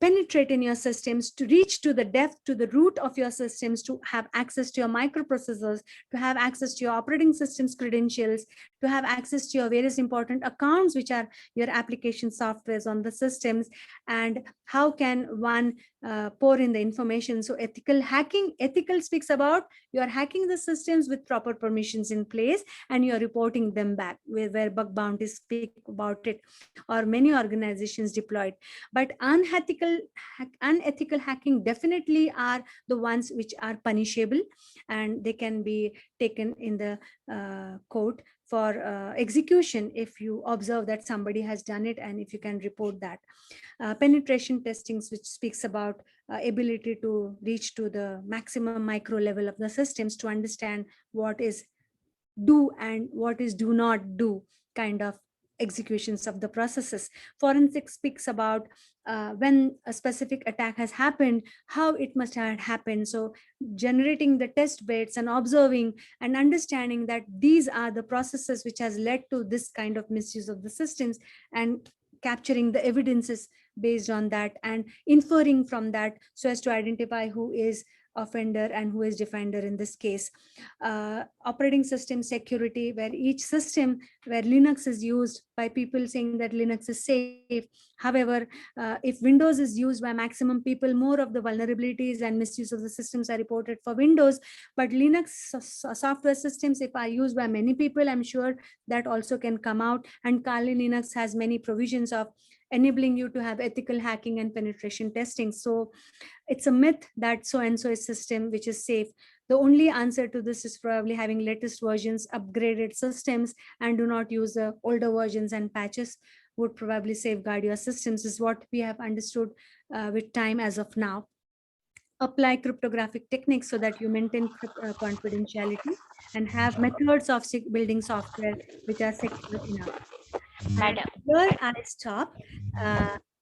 penetrate in your systems, to reach to the depth, to the root of your systems, to have access to your microprocessors, to have access to your operating systems credentials, to have access to your various important accounts, which are your application softwares on the systems, and how can one pour in the information. So ethical speaks about you are hacking the systems with proper permissions in place, and you're reporting them back, where bug bounties speak about it, or many organizations deployed. But unethical hacking definitely are the ones which are punishable, and they can be taken in the court for execution if you observe that somebody has done it, and if you can report that. Penetration testings, which speaks about ability to reach to the maximum micro level of the systems to understand what is do and what is do not do kind of executions of the processes. Forensics speaks about when a specific attack has happened, how it must have happened. So generating the test beds and observing and understanding that these are the processes which has led to this kind of misuse of the systems, and capturing the evidences based on that and inferring from that so as to identify who is offender and who is defender in this case. Operating system security, where each system, where Linux is used by people saying that Linux is safe. However, if Windows is used by maximum people, more of the vulnerabilities and misuse of the systems are reported for Windows. But Linux software systems, if are used by many people, I'm sure that also can come out. And Kali Linux has many provisions of enabling you to have ethical hacking and penetration testing. So it's a myth that so and so is system which is safe. The only answer to this is probably having latest versions, upgraded systems, and do not use the older versions, and patches would probably safeguard your systems, is what we have understood with time as of now. Apply cryptographic techniques so that you maintain confidentiality and have methods of building software which are secure enough. And here I stop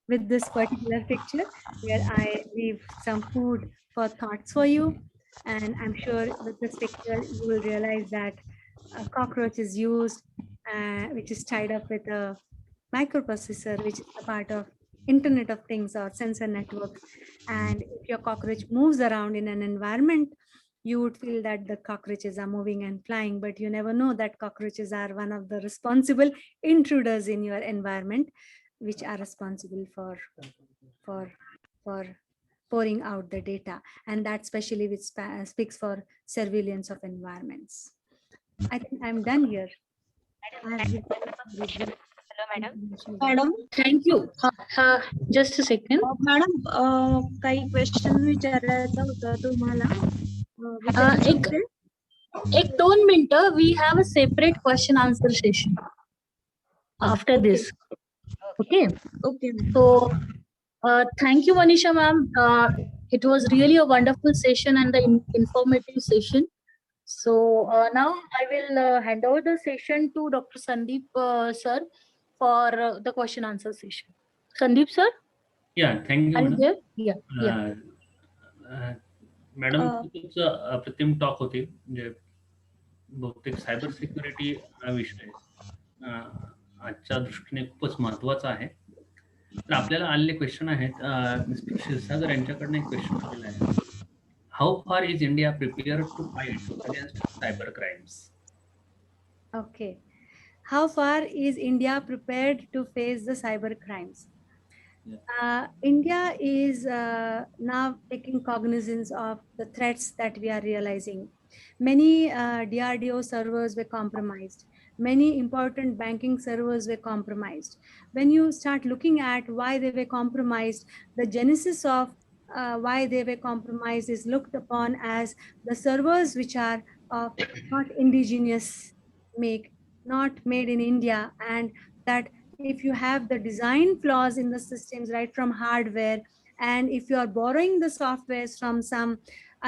with this particular picture, where I leave some food for thoughts for you. And I'm sure with this picture, you will realize that a cockroach is used, which is tied up with a microprocessor, which is a part of Internet of Things or sensor networks. And if your cockroach moves around in an environment, you would feel that the cockroaches are moving and flying, but you never know that cockroaches are one of the responsible intruders in your environment, which are responsible for pouring out the data, and that especially which speaks for surveillance of environments. I think I'm done here. Madam thank you. Just a second. Madam काही question विचारायचा होता तुम्हाला. एक 2 मिनिटं. We have a separate question answer session after this. Okay. Okay. So Thank you, Manisha ma'am. It was really a wonderful session and the informative session. So now I will hand over the session to Dr. Sandeep sir for the question answer session. Sandeep sir, Yeah, thank you, are you madam. there? Yeah. Madam अ, खूपच अप्रतिम talk होती. म्हणजे बहुतेक cyber security हा विषय आजच्या दृष्टीने खूपच महत्वाचा आहे. तर आपल्याला आलेले क्वेश्चन आहेत. मिस्टर क्षीरसागर यांच्याकडनं एक क्वेश्चन आलेला आहे. How far is India prepared to fight against cyber crimes? Okay. How far is India prepared to face the cyber crimes? India is now taking cognizance of the threats that we are realizing. Many DRDO servers were compromised. Many important banking servers were compromised. When you start looking at why they were compromised, the genesis of why they were compromised is looked upon as the servers which are not indigenous make, not made in India, and that if you have the design flaws in the systems right from hardware, and if you are borrowing the softwares from some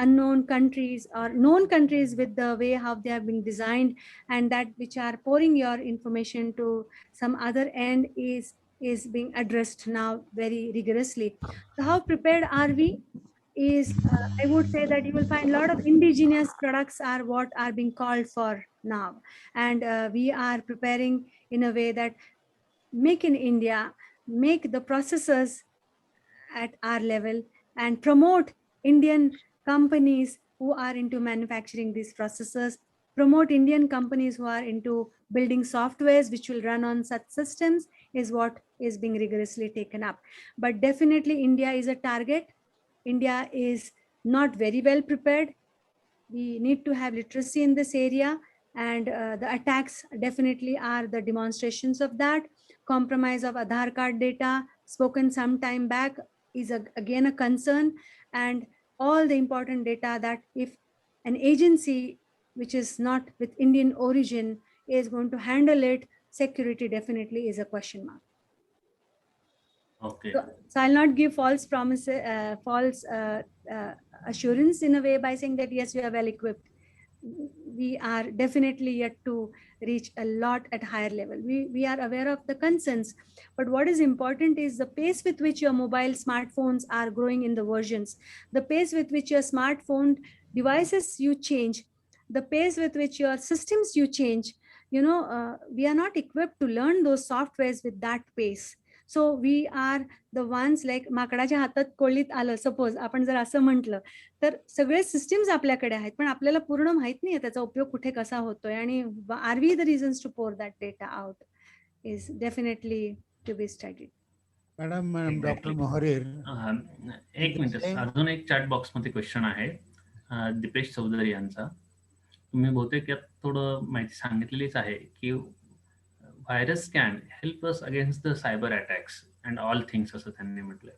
unknown countries or known countries with the way how they have been designed, and that which are pouring your information to some other end is being addressed now very rigorously. So how prepared are we is I would say that you will find a lot of indigenous products are what are being called for now, and we are preparing in a way that make in India, make the processors at our level, and promote Indian companies who are into manufacturing these processors, promote Indian companies who are into building softwares which will run on such systems is what is being rigorously taken up. But definitely India is a target. India is not very well prepared. We need to have literacy in this area, and the attacks definitely are the demonstrations of that. Compromise of Aadhaar card data spoken some time back is again a concern, and all the important data that if an agency which is not with Indian origin is going to handle it, security definitely is a question mark. Okay. So I'll not give false promises, false assurance in a way by saying that yes, we are well equipped. We are definitely yet to reach a lot at higher level. We are aware of the concerns, but what is important is the pace with which your mobile smartphones are growing in the versions, the pace with which your smartphone devices you change, the pace with which your systems you change. We are not equipped to learn those softwares with that pace. So we are the ones like माकडाच्या हातात कोळीत आलं, suppose आपण जर असं म्हटलं तर सगळे systems आपल्याकडे आहेत, पण आपल्याला पूर्ण माहित नाहीये त्याचा उपयोग कुठे कसा होतोय, आणि are we the reasons to pour that data out is definitely to be studied. Madam doctor Mohrir, एक मिनिट, अजून एक चॅट बॉक्स मध्ये क्वेश्चन आहे दीपेश चौधरी यांचा. तुम्ही बहुतेक यात थोडं माहिती सांगितलेलीच आहे की virus scan help us against the cyber attacks and all things असं त्यांनी म्हटलंय.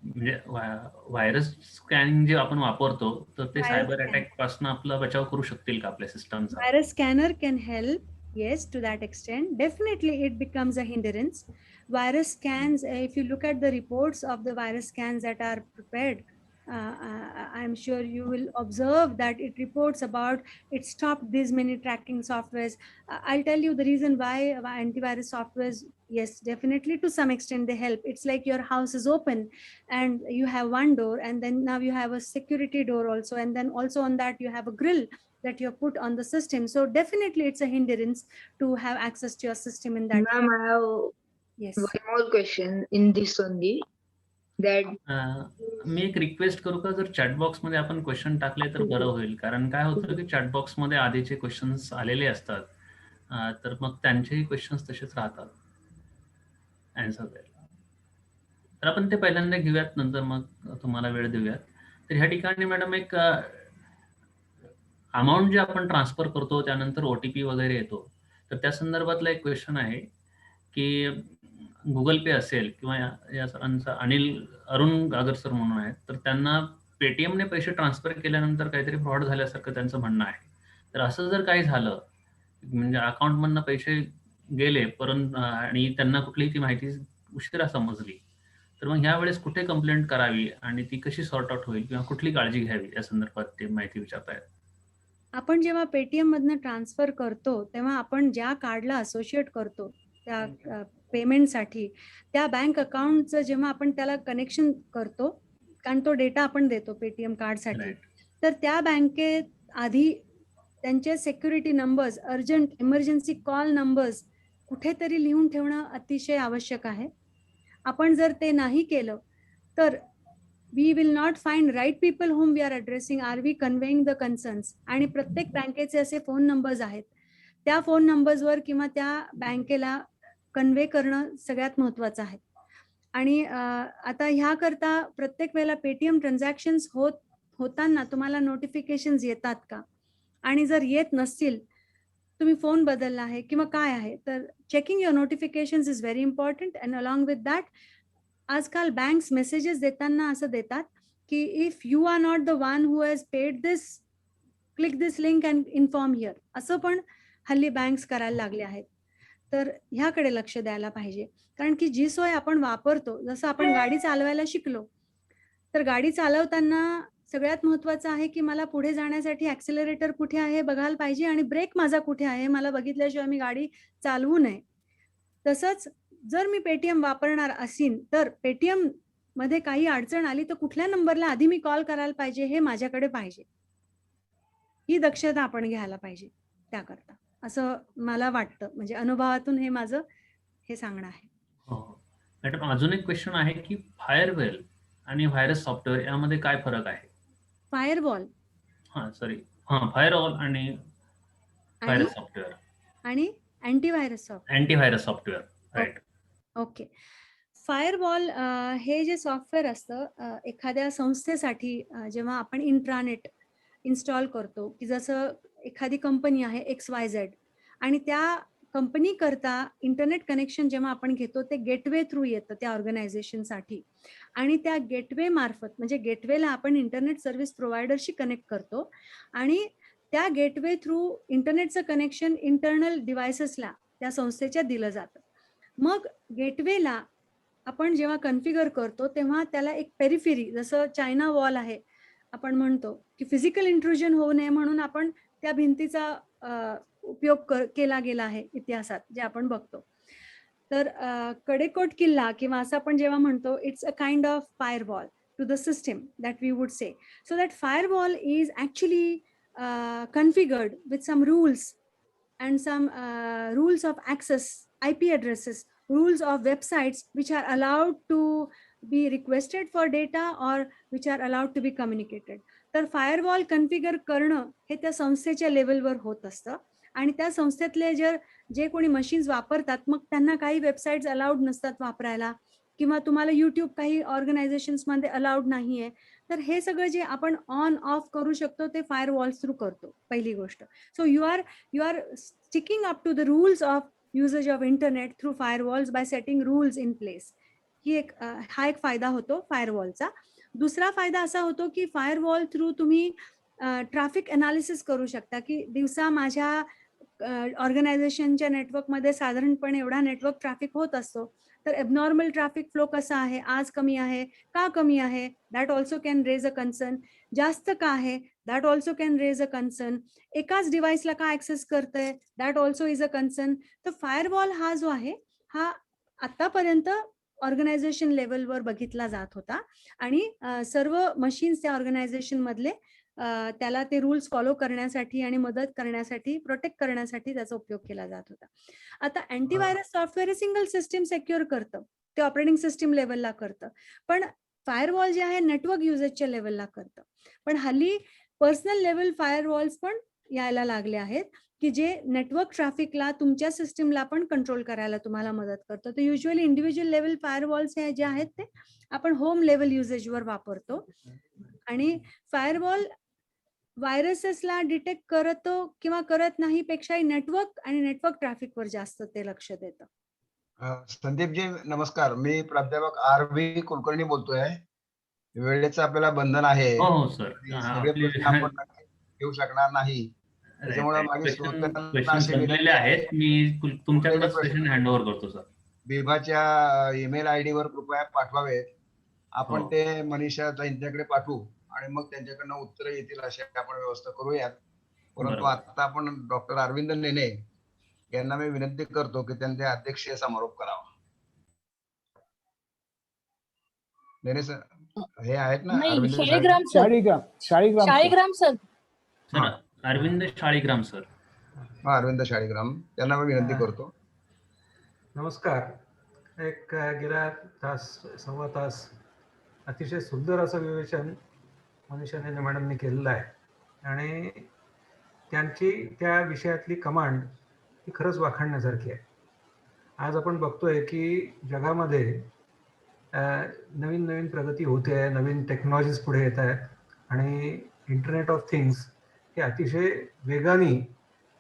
म्हणजे व्हायरस स्कॅनिंग जे आपण वापरतो तर ते सायबर अटॅक पासून आपला बचाव करू शकतील का आपल्या सिस्टमचा? Virus scanner can help, yes, to that extent. Definitely it becomes a hindrance. Virus scans, if you look at the reports of the virus scans that are prepared, I'm sure you will observe that it reports about it stopped these many tracking softwares. I'll tell you the reason why antivirus softwares, yes, definitely to some extent they help. It's like your house is open and you have one door, and then now you have a security door also, and then also on that you have a grill that you put on the system. So definitely it's a hindrance to have access to your system in that. Ma'am, I have Yes. one more question in this only. That मी एक request करू का, जर chat box मध्ये आपण question टाकले तर बरं होईल, कारण काय होतं की चॅट बॉक्स मध्ये आधीचे क्वेश्चन्स आलेले असतात, तर मग त्यांचेही क्वेश्चन्स तसेच राहतात आन्सर द्यायला. तर आपण ते पहिल्यांदा घेऊयात, नंतर मग तुम्हाला वेळ देऊयात. तर ह्या ठिकाणी मॅडम एक अमाऊंट जे आपण ट्रान्सफर करतो त्यानंतर ओटीपी वगैरे येतो, तर त्या संदर्भातला एक क्वेश्चन आहे की गुगल पे असेल किंवा या सरांचा अरुण गागर सर म्हणून आहेत, तर त्यांना पेटीएमने पैसे ट्रान्सफर केल्यानंतर काहीतरी फ्रॉड झाल्यासारखं त्यांचं म्हणणं आहे. तर असं जर काही झालं, म्हणजे अकाउंटमधनं पैसे गेले परंतु आणि त्यांना कुठलीही ती माहिती उशिरा समजली, तर मग ह्या वेळेस कुठे कंप्लेंट करावी आणि ती कशी सॉर्ट आउट होईल किंवा कुठली काळजी घ्यावी या संदर्भात ते माहिती विचारतायत. आपण जेव्हा पेटीएम मधनं ट्रान्सफर करतो तेव्हा आपण ज्या कार्डला असोसिएट करतो त्या पेमेंटसाठी त्या बँक अकाउंटचं जेव्हा आपण त्याला कनेक्शन करतो, कारण तो डेटा आपण देतो पेटीएम कार्डसाठी, राईट. तर त्या बँकेत आधी त्यांचे security numbers, urgent emergency call numbers कुठेतरी लिहून ठेवणं अतिशय आवश्यक आहे. आपण जर ते नाही केलं तर we will not find right people whom we are addressing, are we conveying the concerns. आणि प्रत्येक बँकेचे असे फोन नंबर्स आहेत, त्या फोन नंबर्सवर किंवा त्या बँकेला कन्वे करणं सगळ्यात महत्वाचं आहे. आणि आता ह्याकरता प्रत्येक वेळेला पेटीएम ट्रान्झॅक्शन्स होताना तुम्हाला नोटिफिकेशन्स येतात का, आणि जर येत नसतील, तुम्ही फोन बदलला आहे किंवा काय आहे, तर checking your notifications is very important. And along with that आजकाल बँक्स मेसेजेस देताना असं देतात की if you are not the one who has paid this, click this link and inform here, असं पण हल्ली बँक्स करायला लागले आहेत. तर ह्याकडे लक्ष द्यायला पाहिजे, कारण की जी सोय आपण वापरतो, जसं आपण गाडी चालवायला शिकलो, तर गाडी चालवताना सगळ्यात महत्वाचं आहे की मला पुढे जाण्यासाठी ऍक्सिलरेटर कुठे आहे बघायला पाहिजे आणि ब्रेक माझा कुठे आहे मला बघितल्याशिवाय मी गाडी चालवू नये. तसंच जर मी पेटीएम वापरणार असीन तर पेटीएम मध्ये काही अडचण आली तर कुठल्या नंबरला आधी मी कॉल करायला पाहिजे हे माझ्याकडे पाहिजे. ही दक्षता आपण घ्यायला पाहिजे त्याकरता, असं मला वाटतं. म्हणजे अनुभवातून हे माझं हे सांगणं आहे. हो. मॅडम, अजून एक क्वेश्चन आहे की फायरवेल आणि व्हायरस सॉफ्टवेअर यामध्ये काय फरक आहे? फायरवॉल फायरवॉल आणि व्हायरस सॉफ्टवेअर आणि antivirus software. Antivirus software, right. Okay. Firewall हे जे सॉफ्टवेअर असतं एखाद्या संस्थेसाठी जेव्हा आपण इंट्रानेट इन्स्टॉल करतो, की जसं एखादी कंपनी आहे XYZ आणि त्या कंपनी करता इंटरनेट कनेक्शन जेव्हा आपण घेतो ते गेटवे थ्रू येतं त्या ऑर्गनायझेशनसाठी, आणि त्या गेटवे मार्फत, म्हणजे गेटवेला आपण इंटरनेट सर्व्हिस प्रोव्हायडरशी कनेक्ट करतो आणि त्या गेटवे थ्रू इंटरनेटचं कनेक्शन इंटरनल डिव्हायसेसला त्या संस्थेच्या दिलं जातं. मग गेटवेला आपण जेव्हा कन्फिगर करतो तेव्हा त्याला एक पेरिफेरी, जसं चायना वॉल आहे, आपण म्हणतो की फिजिकल इंट्रुजन होऊ नये म्हणून आपण त्या भिंतीचा उपयोग केला गेला आहे इतिहासात, जे आपण बघतो. तर कडेकोट किल्ला किंवा असं आपण जेव्हा म्हणतो, it's a kind of firewall to the system that we would say. So that firewall is actually configured with some rules and some rules of access, IP addresses, rules of websites which are allowed to be requested for data or which are allowed to be communicated. तर firewall configure करणं हे त्या संस्थेच्या लेवलवर होत असतं, आणि त्या संस्थेतले जे कोणी मशीन्स वापरतात मग त्यांना काही वेबसाईट्स अलाउड नसतात वापरायला, किंवा तुम्हाला युट्यूब काही ऑर्गनायझेशन्समध्ये अलाउड नाही आहे. तर हे सगळं जे आपण ऑन ऑफ करू शकतो ते फायरवॉल्स थ्रू करतो, पहिली गोष्ट. So you are sticking up to the rules of usage of internet through firewalls by setting rules in place. हा एक फायदा होतो फायरवॉलचा. दुसरा फायदा असा होतो की फायरवॉल थ्रू तुम्ही ट्रॅफिक अनालिसिस करू शकता की दिवसा माझ्या ऑर्गनायझेशनच्या नेटवर्कमध्ये साधारणपणे एवढा नेटवर्क ट्रॅफिक होत असतो, तर एबनॉर्मल ट्रॅफिक फ्लो कसा आहे, आज कमी आहे, का कमी आहे, that also can raise a concern. जास्त का आहे, that also can raise a concern. एकाच डिव्हाइसला का ऍक्सेस करतंय, that also is a concern. तर फायरवॉल हा जो आहे हा आतापर्यंत ऑर्गनायझेशन लेवलवर बघितला जात होता, आणि सर्व मशीन्स त्या ऑर्गनायझेशन मधले त्याला ते रूल्स फॉलो करण्यासाठी आणि मदत करण्यासाठी, प्रोटेक्ट करण्यासाठी त्याचा उपयोग केला जात होता. आता antivirus software single system secure करतं, ते ऑपरेटिंग सिस्टीम लेवलला करतं, पण फायरवॉल जे आहे नेटवर्क युजेसच्या लेवलला करतं. पण हल्ली पर्सनल लेवल फायरवॉल्स पण यायला लागले आहेत की जे नेटवर्क ट्रॅफिकला तुमच्या सिस्टीमला पण कंट्रोल करायला तुम्हाला मदत करतं. तर युजली इंडिव्हिज्युअल लेवल फायरवॉल्स हे जे आहेत ते आपण होम लेवल युजेजवर वापरतो, आणि फायरवॉल व्हायरसेसला डिटेक्ट करतो किंवा करत नाही पेक्षाही नेटवर्क आणि नेटवर्क ट्रॅफिकवर जास्त ते लक्ष देतं. संदीपजी नमस्कार, मी प्राध्यापक RV कुलकर्णी बोलतोय. वेळेचं आपल्याला बंधन आहे, हो सर. सगळे प्रश्न आपण घेऊ शकणार नाही, त्याच्यामुळे माझे क्वेश्चन संपलेले आहेत. मी तुमच्याकडे सेशन हँड ओव्हर करतो सर. बिभाच्या ईमेल आयडी वर कृपया पाठवावेत. आपण हो. ते मनीषा त्यांच्याकडे पाठवू आणि मग त्यांच्याकडनं उत्तर येतील अशी आपण व्यवस्था करूयात. परंतु बरोबर. आता आपण डॉक्टर अरविंद नेने यांना मी विनंती करतो की त्यांचे अध्यक्षीय समारोप करावा. नेने सर हे आहेत ना नाही, Arvind Shaligram sir. Shaligram Shaligram sir. Shaligram sir. Sir Arvind Shaligram sir. हा अरविंद शाळीग्राम त्यांना मी विनंती करतो. नमस्कार. एक गेल्या सव्वा तास अतिशय सुंदर असं विवेचन मनीषा नेने मॅडमने केलेलं आहे आणि त्यांची त्या विषयातली कमांड ही खरंच वाखाणण्यासारखी आहे. आज आपण बघतोय की जगामध्ये नवीन नवीन प्रगती होते आहे, नवीन टेक्नॉलॉजीज पुढे येत आहेत आणि इंटरनेट ऑफ थिंग्स हे अतिशय वेगाने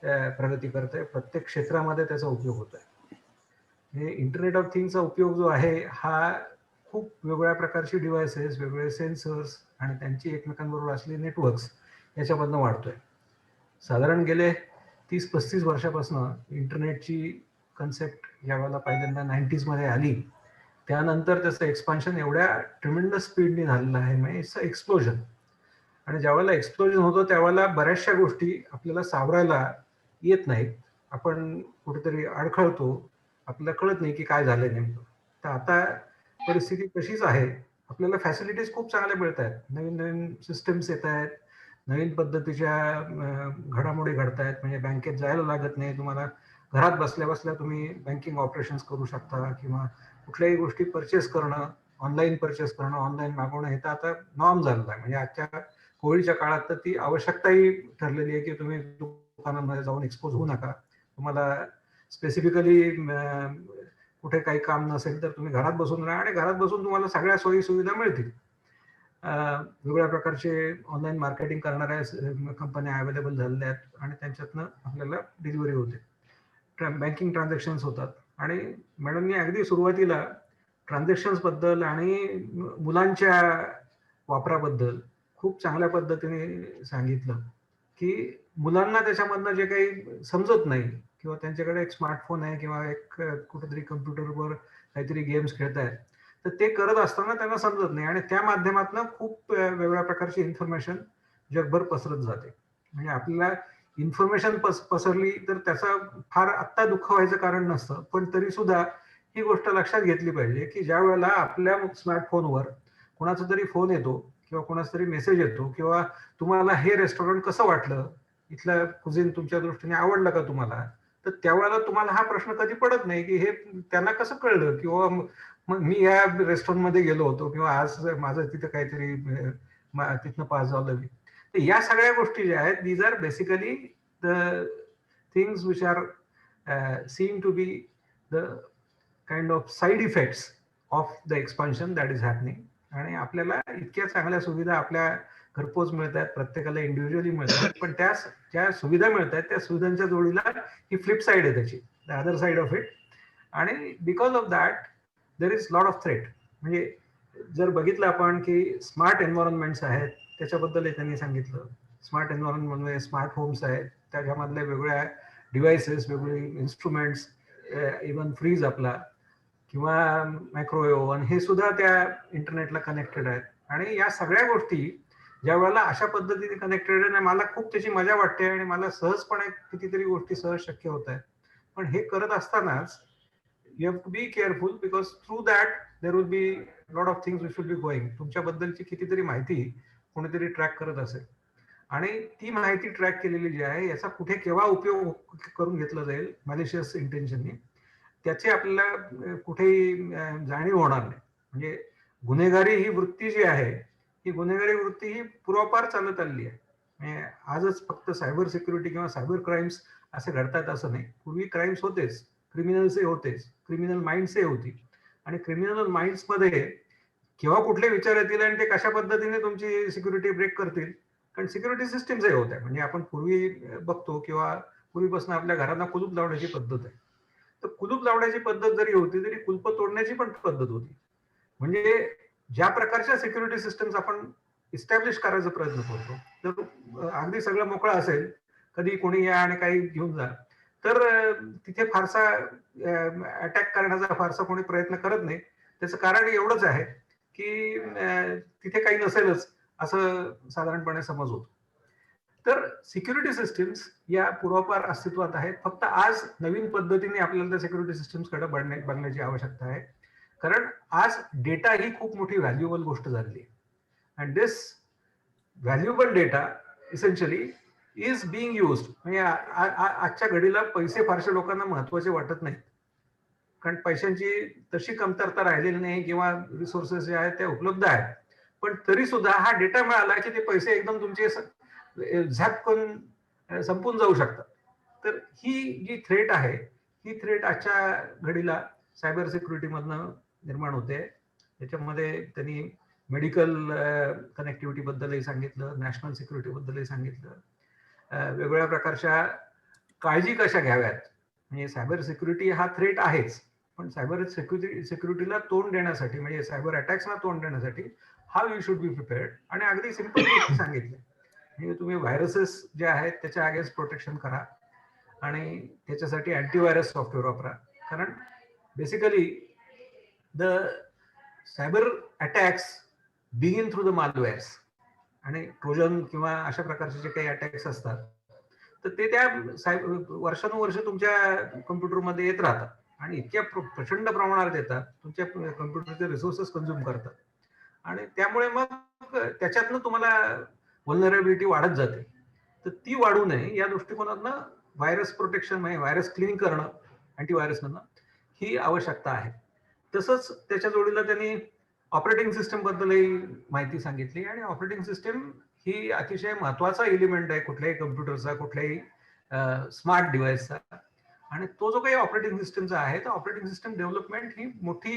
प्रगती करत आहे. प्रत्येक क्षेत्रामध्ये त्याचा उपयोग होत आहे. हे इंटरनेट ऑफ थिंग्सचा उपयोग जो आहे हा खूप वेगवेगळ्या प्रकारची डिव्हायसेस, वेगवेगळे सेन्सर्स आणि त्यांची एकमेकांबरोबर असलेली नेटवर्क्स याच्यामधनं वाढतोय. साधारण गेले 30-35 वर्षापासून इंटरनेटची कन्सेप्ट ज्यावेळेला पहिल्यांदा 90s मध्ये आली त्यानंतर त्याचं एक्सपान्शन एवढ्या ट्रिमेंडस स्पीडने झालेलं आहे, म्हणजे इट्स एक्सप्लोजन. आणि ज्यावेळेला एक्सप्लोजन होतं त्यावेळेला बऱ्याचशा गोष्टी आपल्याला सावरायला येत नाहीत. आपण कुठेतरी अडखळतो, आपल्याला कळत नाही की काय झालंय नेमकं. तर आता परिस्थिती तशीच आहे. आपल्याला फॅसिलिटीज खूप चांगल्या मिळत आहेत, नवीन नवीन सिस्टम्स येत आहेत, नवीन पद्धतीच्या घडामोडी घडत आहेत. म्हणजे बँकेत जायला लागत नाही, तुम्हाला घरात बसल्या बसल्या तुम्ही बँकिंग ऑपरेशन्स करू शकता किंवा कुठल्याही गोष्टी परचेस करणं, ऑनलाईन परचेस करणं, ऑनलाईन मागवणं हे तर आता नॉर्म झालेलं आहे. म्हणजे आजच्या कोविडच्या काळात तर ती आवश्यकताही ठरलेली आहे की तुम्ही दुकानांमध्ये जाऊन एक्सपोज होऊ नका. तुम्हाला स्पेसिफिकली कुठे काही काम नसेल तर तुम्ही घरात बसून राहा आणि घरात बसून तुम्हाला सगळ्या सोयी सुविधा मिळतील. वेगवेगळ्या प्रकारचे ऑनलाईन मार्केटिंग करणाऱ्या कंपन्या अवेलेबल झालेल्या आहेत आणि त्यांच्यातनं आपल्याला डिलिव्हरी होते, बँकिंग ट्रान्झॅक्शन्स होतात. आणि मॅडमनी अगदी सुरुवातीला ट्रान्झॅक्शन्स बद्दल आणि मुलांच्या वापराबद्दल खूप चांगल्या पद्धतीने सांगितलं की मुलांना त्याच्यामधनं जे काही समजत नाही किंवा त्यांच्याकडे एक स्मार्टफोन आहे किंवा एक कुठेतरी कम्प्युटरवर काहीतरी गेम्स खेळतायत तर ते करत असताना त्यांना समजत नाही आणि त्या माध्यमातून खूप वेगवेगळ्या प्रकारची इन्फॉर्मेशन जगभर पसरत जाते. म्हणजे आपल्याला इन्फॉर्मेशन पसरली तर त्याचा फार आत्ता दुःख व्हायचं कारण नसतं, पण तरी सुद्धा ही गोष्ट लक्षात घेतली पाहिजे की ज्या वेळेला आपल्या स्मार्टफोनवर कोणाचा तरी फोन येतो किंवा कोणाचा तरी मेसेज येतो किंवा तुम्हाला हे रेस्टॉरंट कसं वाटलं, इथलं कुझिन तुमच्या दृष्टीने आवडलं का तुम्हाला, तर त्यावेळेला तुम्हाला हा प्रश्न कधी पडत नाही की हे त्यांना कसं कळलं किंवा मग मी या रेस्टॉरंटमध्ये गेलो होतो किंवा आज माझं तिथं काहीतरी तिथनं पास झालं. तर या सगळ्या गोष्टी ज्या आहेत these are basically the things which are seem to be the kind of side effects of the expansion that is happening. आणि आपल्याला इतक्या चांगल्या सुविधा आपल्या घरपोच मिळत आहेत, प्रत्येकाला इंडिव्हिज्युअली मिळतात, पण ज्या सुविधा मिळत आहेत त्या सुविधांच्या जोडीला ही फ्लिप साईड आहे त्याची, the other side of it. आणि because of that there is lot of threat. म्हणजे जर बघितलं आपण की स्मार्ट एन्व्हायरमेंट्स आहेत त्याच्याबद्दल त्यांनी सांगितलं. स्मार्ट एन्व्हायरमेंट म्हणजे स्मार्ट होम्स आहेत, त्याच्यामधल्या वेगवेगळ्या डिव्हायसेस, वेगवेगळे इन्स्ट्रुमेंट्स, इव्हन फ्रीज आपला किंवा मायक्रोवेव्ह ओव्हन हे सुद्धा त्या इंटरनेटला कनेक्टेड आहेत. आणि या सगळ्या गोष्टी ज्या वेळेला अशा पद्धतीने कनेक्टेड आहे मला खूप त्याची मजा वाटते आणि मला सहजपणे कितीतरी गोष्टी सहज शक्य होत आहेत. पण हे करत असतानाच you have to be careful because through that there will be lot of things which will be going. तुमच्याबद्दलची कितीतरी माहिती कोणीतरी ट्रॅक करत असेल आणि ती माहिती ट्रॅक केलेली जी आहे याचा कुठे केव्हा उपयोग करून घेतला जाईल मॅलिशियस इंटेन्शननी, त्याची आपल्याला कुठेही जाणीव होणार नाही. म्हणजे गुन्हेगारी ही वृत्ती जी आहे ही गुन्हेगारी वृत्ती ही पूर्वापार चालत आलेली आहे. म्हणजे आजच फक्त सायबर सिक्युरिटी किंवा सायबर क्राईम्स असे घडतात असं नाही, पूर्वी क्राईम्स होतेच, क्रिमिनल्सही होतेच, क्रिमिनल माइंड्सही होती. आणि क्रिमिनल माइंड्स मध्ये केव्हा कुठले विचार येतील आणि ते कशा पद्धतीने तुमची सिक्युरिटी ब्रेक करतील, कारण सिक्युरिटी सिस्टीम्सही होत्या. म्हणजे आपण पूर्वी बघतो किंवा पूर्वीपासून आपल्या घरांना कुलूप लावण्याची पद्धत आहे, तर कुलूप लावण्याची पद्धत जरी होती तरी कुलप तोडण्याची पण पद्धत होती. म्हणजे ज्या प्रकारच्या सिक्युरिटी सिस्टम्स आपण इस्टॅब्लिश करायचा प्रयत्न करतो तर अगदी सगळं मोकळं असेल, कधी कोणी या आणि काही घेऊन जा, तर तिथे फारसा अटॅक करण्याचा फारसा कोणी प्रयत्न करत नाही. त्याचं कारण एवढंच आहे की तिथे काही नसेलच असं साधारणपणे समज होतो. तर सिक्युरिटी सिस्टीम्स या पूर्वापार अस्तित्वात आहेत. फक्त आज नवीन पद्धतीने आपल्याला त्या सिक्युरिटी सिस्टीम्सकडे बघण्याची आवश्यकता आहे. कारण आज डेटा ही खूप मोठी व्हॅल्युएबल गोष्ट झालेली आहे. And this valuable data essentially is being used. म्हणजे आजच्या घडीला पैसे फारशे लोकांना महत्वाचे वाटत नाहीत, कारण पैशांची तशी कमतरता राहिलेली नाही किंवा रिसोर्सेस जे आहेत ते उपलब्ध आहेत. पण तरी सुद्धा हा डेटा मिळाला की ते पैसे एकदम तुमचे झटकन संपून जाऊ शकतात. तर ही जी थ्रेट आहे, ही थ्रेट आजच्या घडीला सायबर सिक्युरिटी मधनं निर्माण होते. त्याच्यामध्ये त्यांनी मेडिकल कनेक्टिव्हिटी बद्दलही सांगितलं, नॅशनल सिक्युरिटी बद्दलही सांगितलं, वेगवेगळ्या प्रकारच्या काळजी कशा घ्याव्यात. म्हणजे सायबर सिक्युरिटी हा थ्रेट आहेच, पण सायबर सिक्युरिटीला तोंड देण्यासाठी, म्हणजे सायबर अटॅक्सला तोंड देण्यासाठी how you should be prepared. आणि अगदी सिंपल गोष्टी सांगितल्या. म्हणजे तुम्ही व्हायरसेस जे आहेत त्याच्या अगेन्स्ट प्रोटेक्शन करा आणि त्याच्यासाठी अँटीव्हायरस सॉफ्टवेअर वापरा. कारण basically the cyber attacks begin through the malwares. आणि ट्रोजन किंवा अशा प्रकारचे जे काही अटॅक्स असतात तर ते त्या वर्षानुवर्ष तुमच्या कम्प्युटरमध्ये येत राहतात आणि इतक्या प्रचंड प्रमाणात येतात, तुमच्या कम्प्युटरचे रिसोर्सेस कंझ्युम करतात आणि त्यामुळे मग त्याच्यातनं तुम्हाला व्हल्नरेबिलिटी वाढत जाते. तर ती वाढू नये या दृष्टिकोनातनं व्हायरस प्रोटेक्शन, म्हणजे व्हायरस क्लीन करणं अँटीव्हायरसमधनं, ही आवश्यकता आहे. तसंच त्याच्या जोडीला त्यांनी ऑपरेटिंग सिस्टम बद्दलही माहिती सांगितली. आणि ऑपरेटिंग सिस्टम ही अतिशय महत्वाचा एलिमेंट आहे कुठल्याही कम्प्युटरचा, कुठल्याही स्मार्ट डिव्हाइसचा. आणि तो जो काही ऑपरेटिंग सिस्टमचा आहे, तर ऑपरेटिंग सिस्टम डेव्हलपमेंट ही मोठी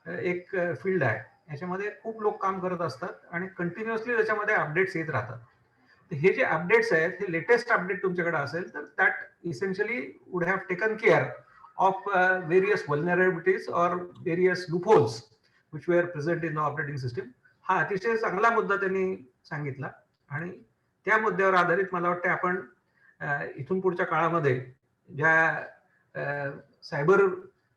एक फील्ड आहे. याच्यामध्ये खूप लोक काम करत असतात आणि कंटिन्युअसली त्याच्यामध्ये अपडेट्स येत राहतात. तर हे जे अपडेट्स आहेत, हे लेटेस्ट अपडेट तुमच्याकडे असेल तर that essentially would have taken care of various vulnerabilities or various loopholes which were present in the operating system. हा अतिशय चांगला मुद्दा त्यांनी सांगितला आणि त्या मुद्द्यावर आधारित मला वाटतं आपण इथून पुढच्या काळामध्ये ज्या सायबर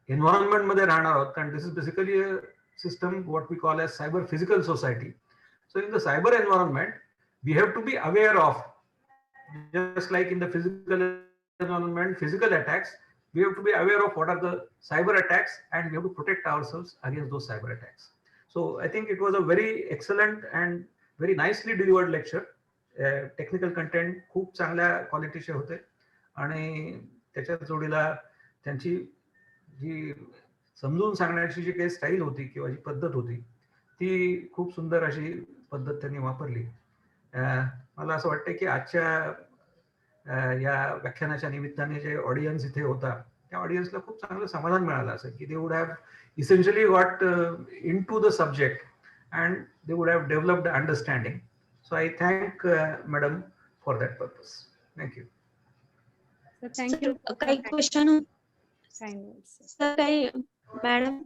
एन्व्हायरमेंटमध्ये राहणार आहोत, कारण this is basically a system what we call as cyber physical society. So in the cyber environment we have to be aware of, just like in the physical environment physical attacks, we have to be aware of what are the cyber attacks and we have to protect ourselves against those cyber attacks. So I think it was a very excellent and very nicely delivered lecture. Technical content खूप चांगल्या क्वालिटीचे होते आणि त्याच्या जोडीला त्यांची जी समजून सांगण्याची जी काही स्टाईल होती किंवा जी पद्धत होती ती खूप सुंदर अशी पद्धत त्यांनी वापरली. मला असं वाटतं की आजच्या या व्याख्यानाच्या निमित्ताने जे ऑडियन्स इथे होता त्या ऑडियन्सला खूप चांगलं समाधान मिळालं असेल की they would have essentially got in to the subject and they would have developed understanding. So I thank madam for that purpose. Thank you. Thank you. काही क्वेश्चन सर काही मॅडम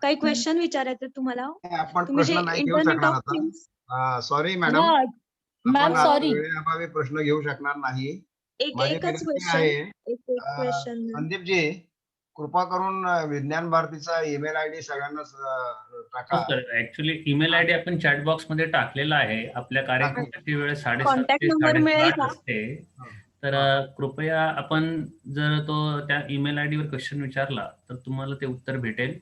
काही क्वेश्चन विचारायचे तुम्हाला? आपण तुम्ही प्रश्न जे नाही घेऊ इंटरनेट शकणार ऑफ आता. थिंग्स सॉरी मॅडम, मॅम आपण सॉरी. वेळेअभावी प्रश्न घेऊ शकणार नाही. माझी एकच विनंती क्वेश्चन आहे, एक क्वेश्चन संदीपजी कृपा करून विज्ञान भारतीचा ईमेल आयडी सगळ्यांना टाका. ऍक्च्युली ईमेल आयडी आपण चॅट बॉक्स मध्ये टाकलेला आहे. आपल्या कार्यक्रमाची वेळ 7:30 Contact ते number मिळेल 8:30 का? असते. तर कृपया आपण जर तो त्या ईमेल आयडी वर क्वेश्चन विचारला तर तुम्हाला ते उत्तर भेटेल.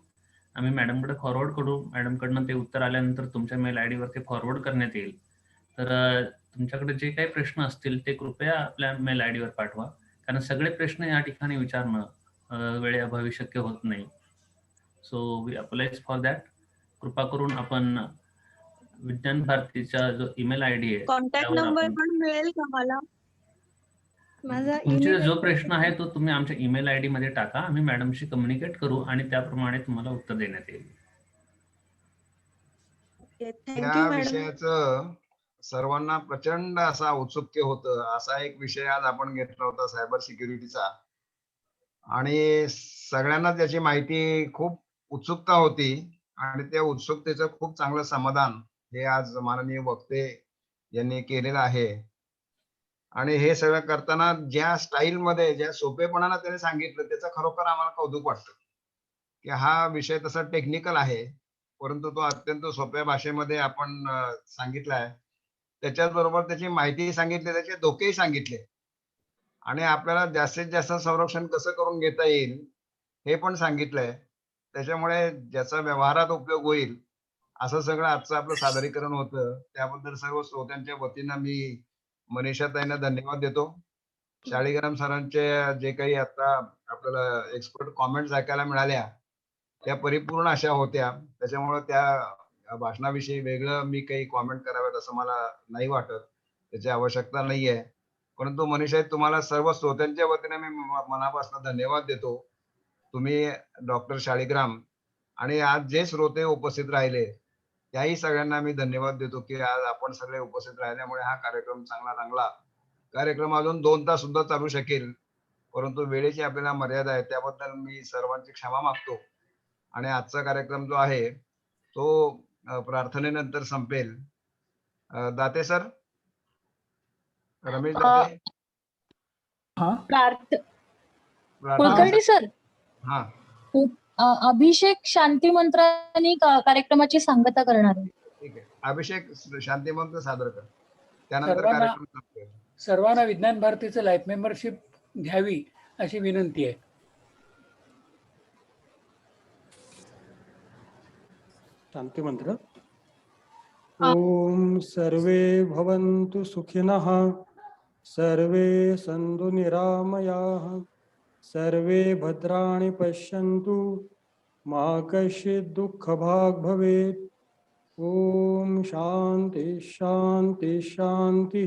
आम्ही मॅडमकडे फॉरवर्ड करू. मॅडमकडनं ते उत्तर आल्यानंतर तुमच्या मेल आयडी वर ते फॉरवर्ड करण्यात येईल. तर तुमच्याकडे जे काही प्रश्न असतील ते कृपया आपल्या मेल आयडी वर पाठवा, कारण सगळे प्रश्न या ठिकाणी विचारणं वेळेअभावी शक्य होत नाही. So we apologies for that. कृपा करून आपण विज्ञान भारतीचा जो ईमेल आयडी आहे कॉन्टॅक्ट त्यावर नंबर आपण पण मिळेल का मला? माझा तुमचा email जो प्रश्न आहे तो तुम्ही आमच्या ईमेल आयडी मध्ये टाका. आम्ही मॅडमशी कम्युनिकेट करू आणि त्याप्रमाणे तुम्हाला उत्तर देण्यात येईल. थँक्यू या मॅडम. विषयाचं सर्वांना प्रचंड असा औत्सुक्य होतं. असा एक विषय आज आपण घेतला होता सायबर सिक्युरिटीचा आणि सगळ्यांना त्याची माहिती खूप उत्सुकता होती आणि त्या उत्सुकतेचं खूप चांगलं समाधान हे आज माननीय वक्ते यांनी केलेलं आहे. आणि हे सगळं करताना ज्या स्टाईलमध्ये ज्या सोपेपणानं त्याने सांगितलं त्याचं खरोखर आम्हाला कौतुक वाटतं की हा विषय तसा टेक्निकल आहे परंतु तो अत्यंत सोप्या भाषेमध्ये आपण सांगितलाय. त्याच्याच बरोबर त्याची माहिती सांगितली, त्याचे धोकेही सांगितले आणि आपल्याला जास्तीत जास्त संरक्षण कसं करून घेता येईल हे पण सांगितलंय. त्याच्यामुळे ज्याचा व्यवहारात उपयोग होईल असं सगळं आजचं आपलं सादरीकरण होतं. त्याबद्दल सर्व श्रोत्यांच्या वतीनं मी मनीषाताईंना धन्यवाद देतो. शाळीग्राम सरांचे जे काही आता आपल्याला एक्सपर्ट कॉमेंट्स ऐकायला मिळाल्या त्या परिपूर्ण अशा होत्या. त्याच्यामुळे त्या भाषणाविषयी वेगळं मी काही कॉमेंट करावेत असं मला नाही वाटत. त्याची आवश्यकता नाहीये. परंतु मनीषाताई तुम्हाला सर्व श्रोत्यांच्या वतीने मी मनापासून धन्यवाद देतो. तुम्ही डॉक्टर शाळीग्राम आणि आज जे श्रोते उपस्थित राहिले त्याही सगळ्यांना मी धन्यवाद देतो की आज आपण सगळे उपस्थित राहिल्यामुळे हा कार्यक्रम चांगला रंगला. कार्यक्रम अजून 2 तास सुद्धा चालू शकेल परंतु वेळेची आपल्याला मर्यादा आहे त्याबद्दल मी सर्वांची क्षमा मागतो आणि आजचा कार्यक्रम जो आहे तो प्रार्थनेनंतर संपेल. दाते सर, रमेश दाते, प्रार्थना कुलकर्णी सर, हा अभिषेक शांती मंत्राने कार्यक्रमाची सांगता करणार आहे. ठीक आहे. अभिषेक शांती मंत्र सादर कर. त्यानंतर सर्वांना कार्यक्रम संपेल. सर्वांना विज्ञान भारतीचं लाईफ मेंबरशिप घ्यावी अशी विनंती आहे. शांती मंत्र. ओम सर्वे भवन्तु सुखिनः सर्वे सन्तु निरामयाः सर्वे भद्राणि पश्यन्तु मा कश्चित् दुःखभाग् भवेत्. ओम शांति शांति शांति.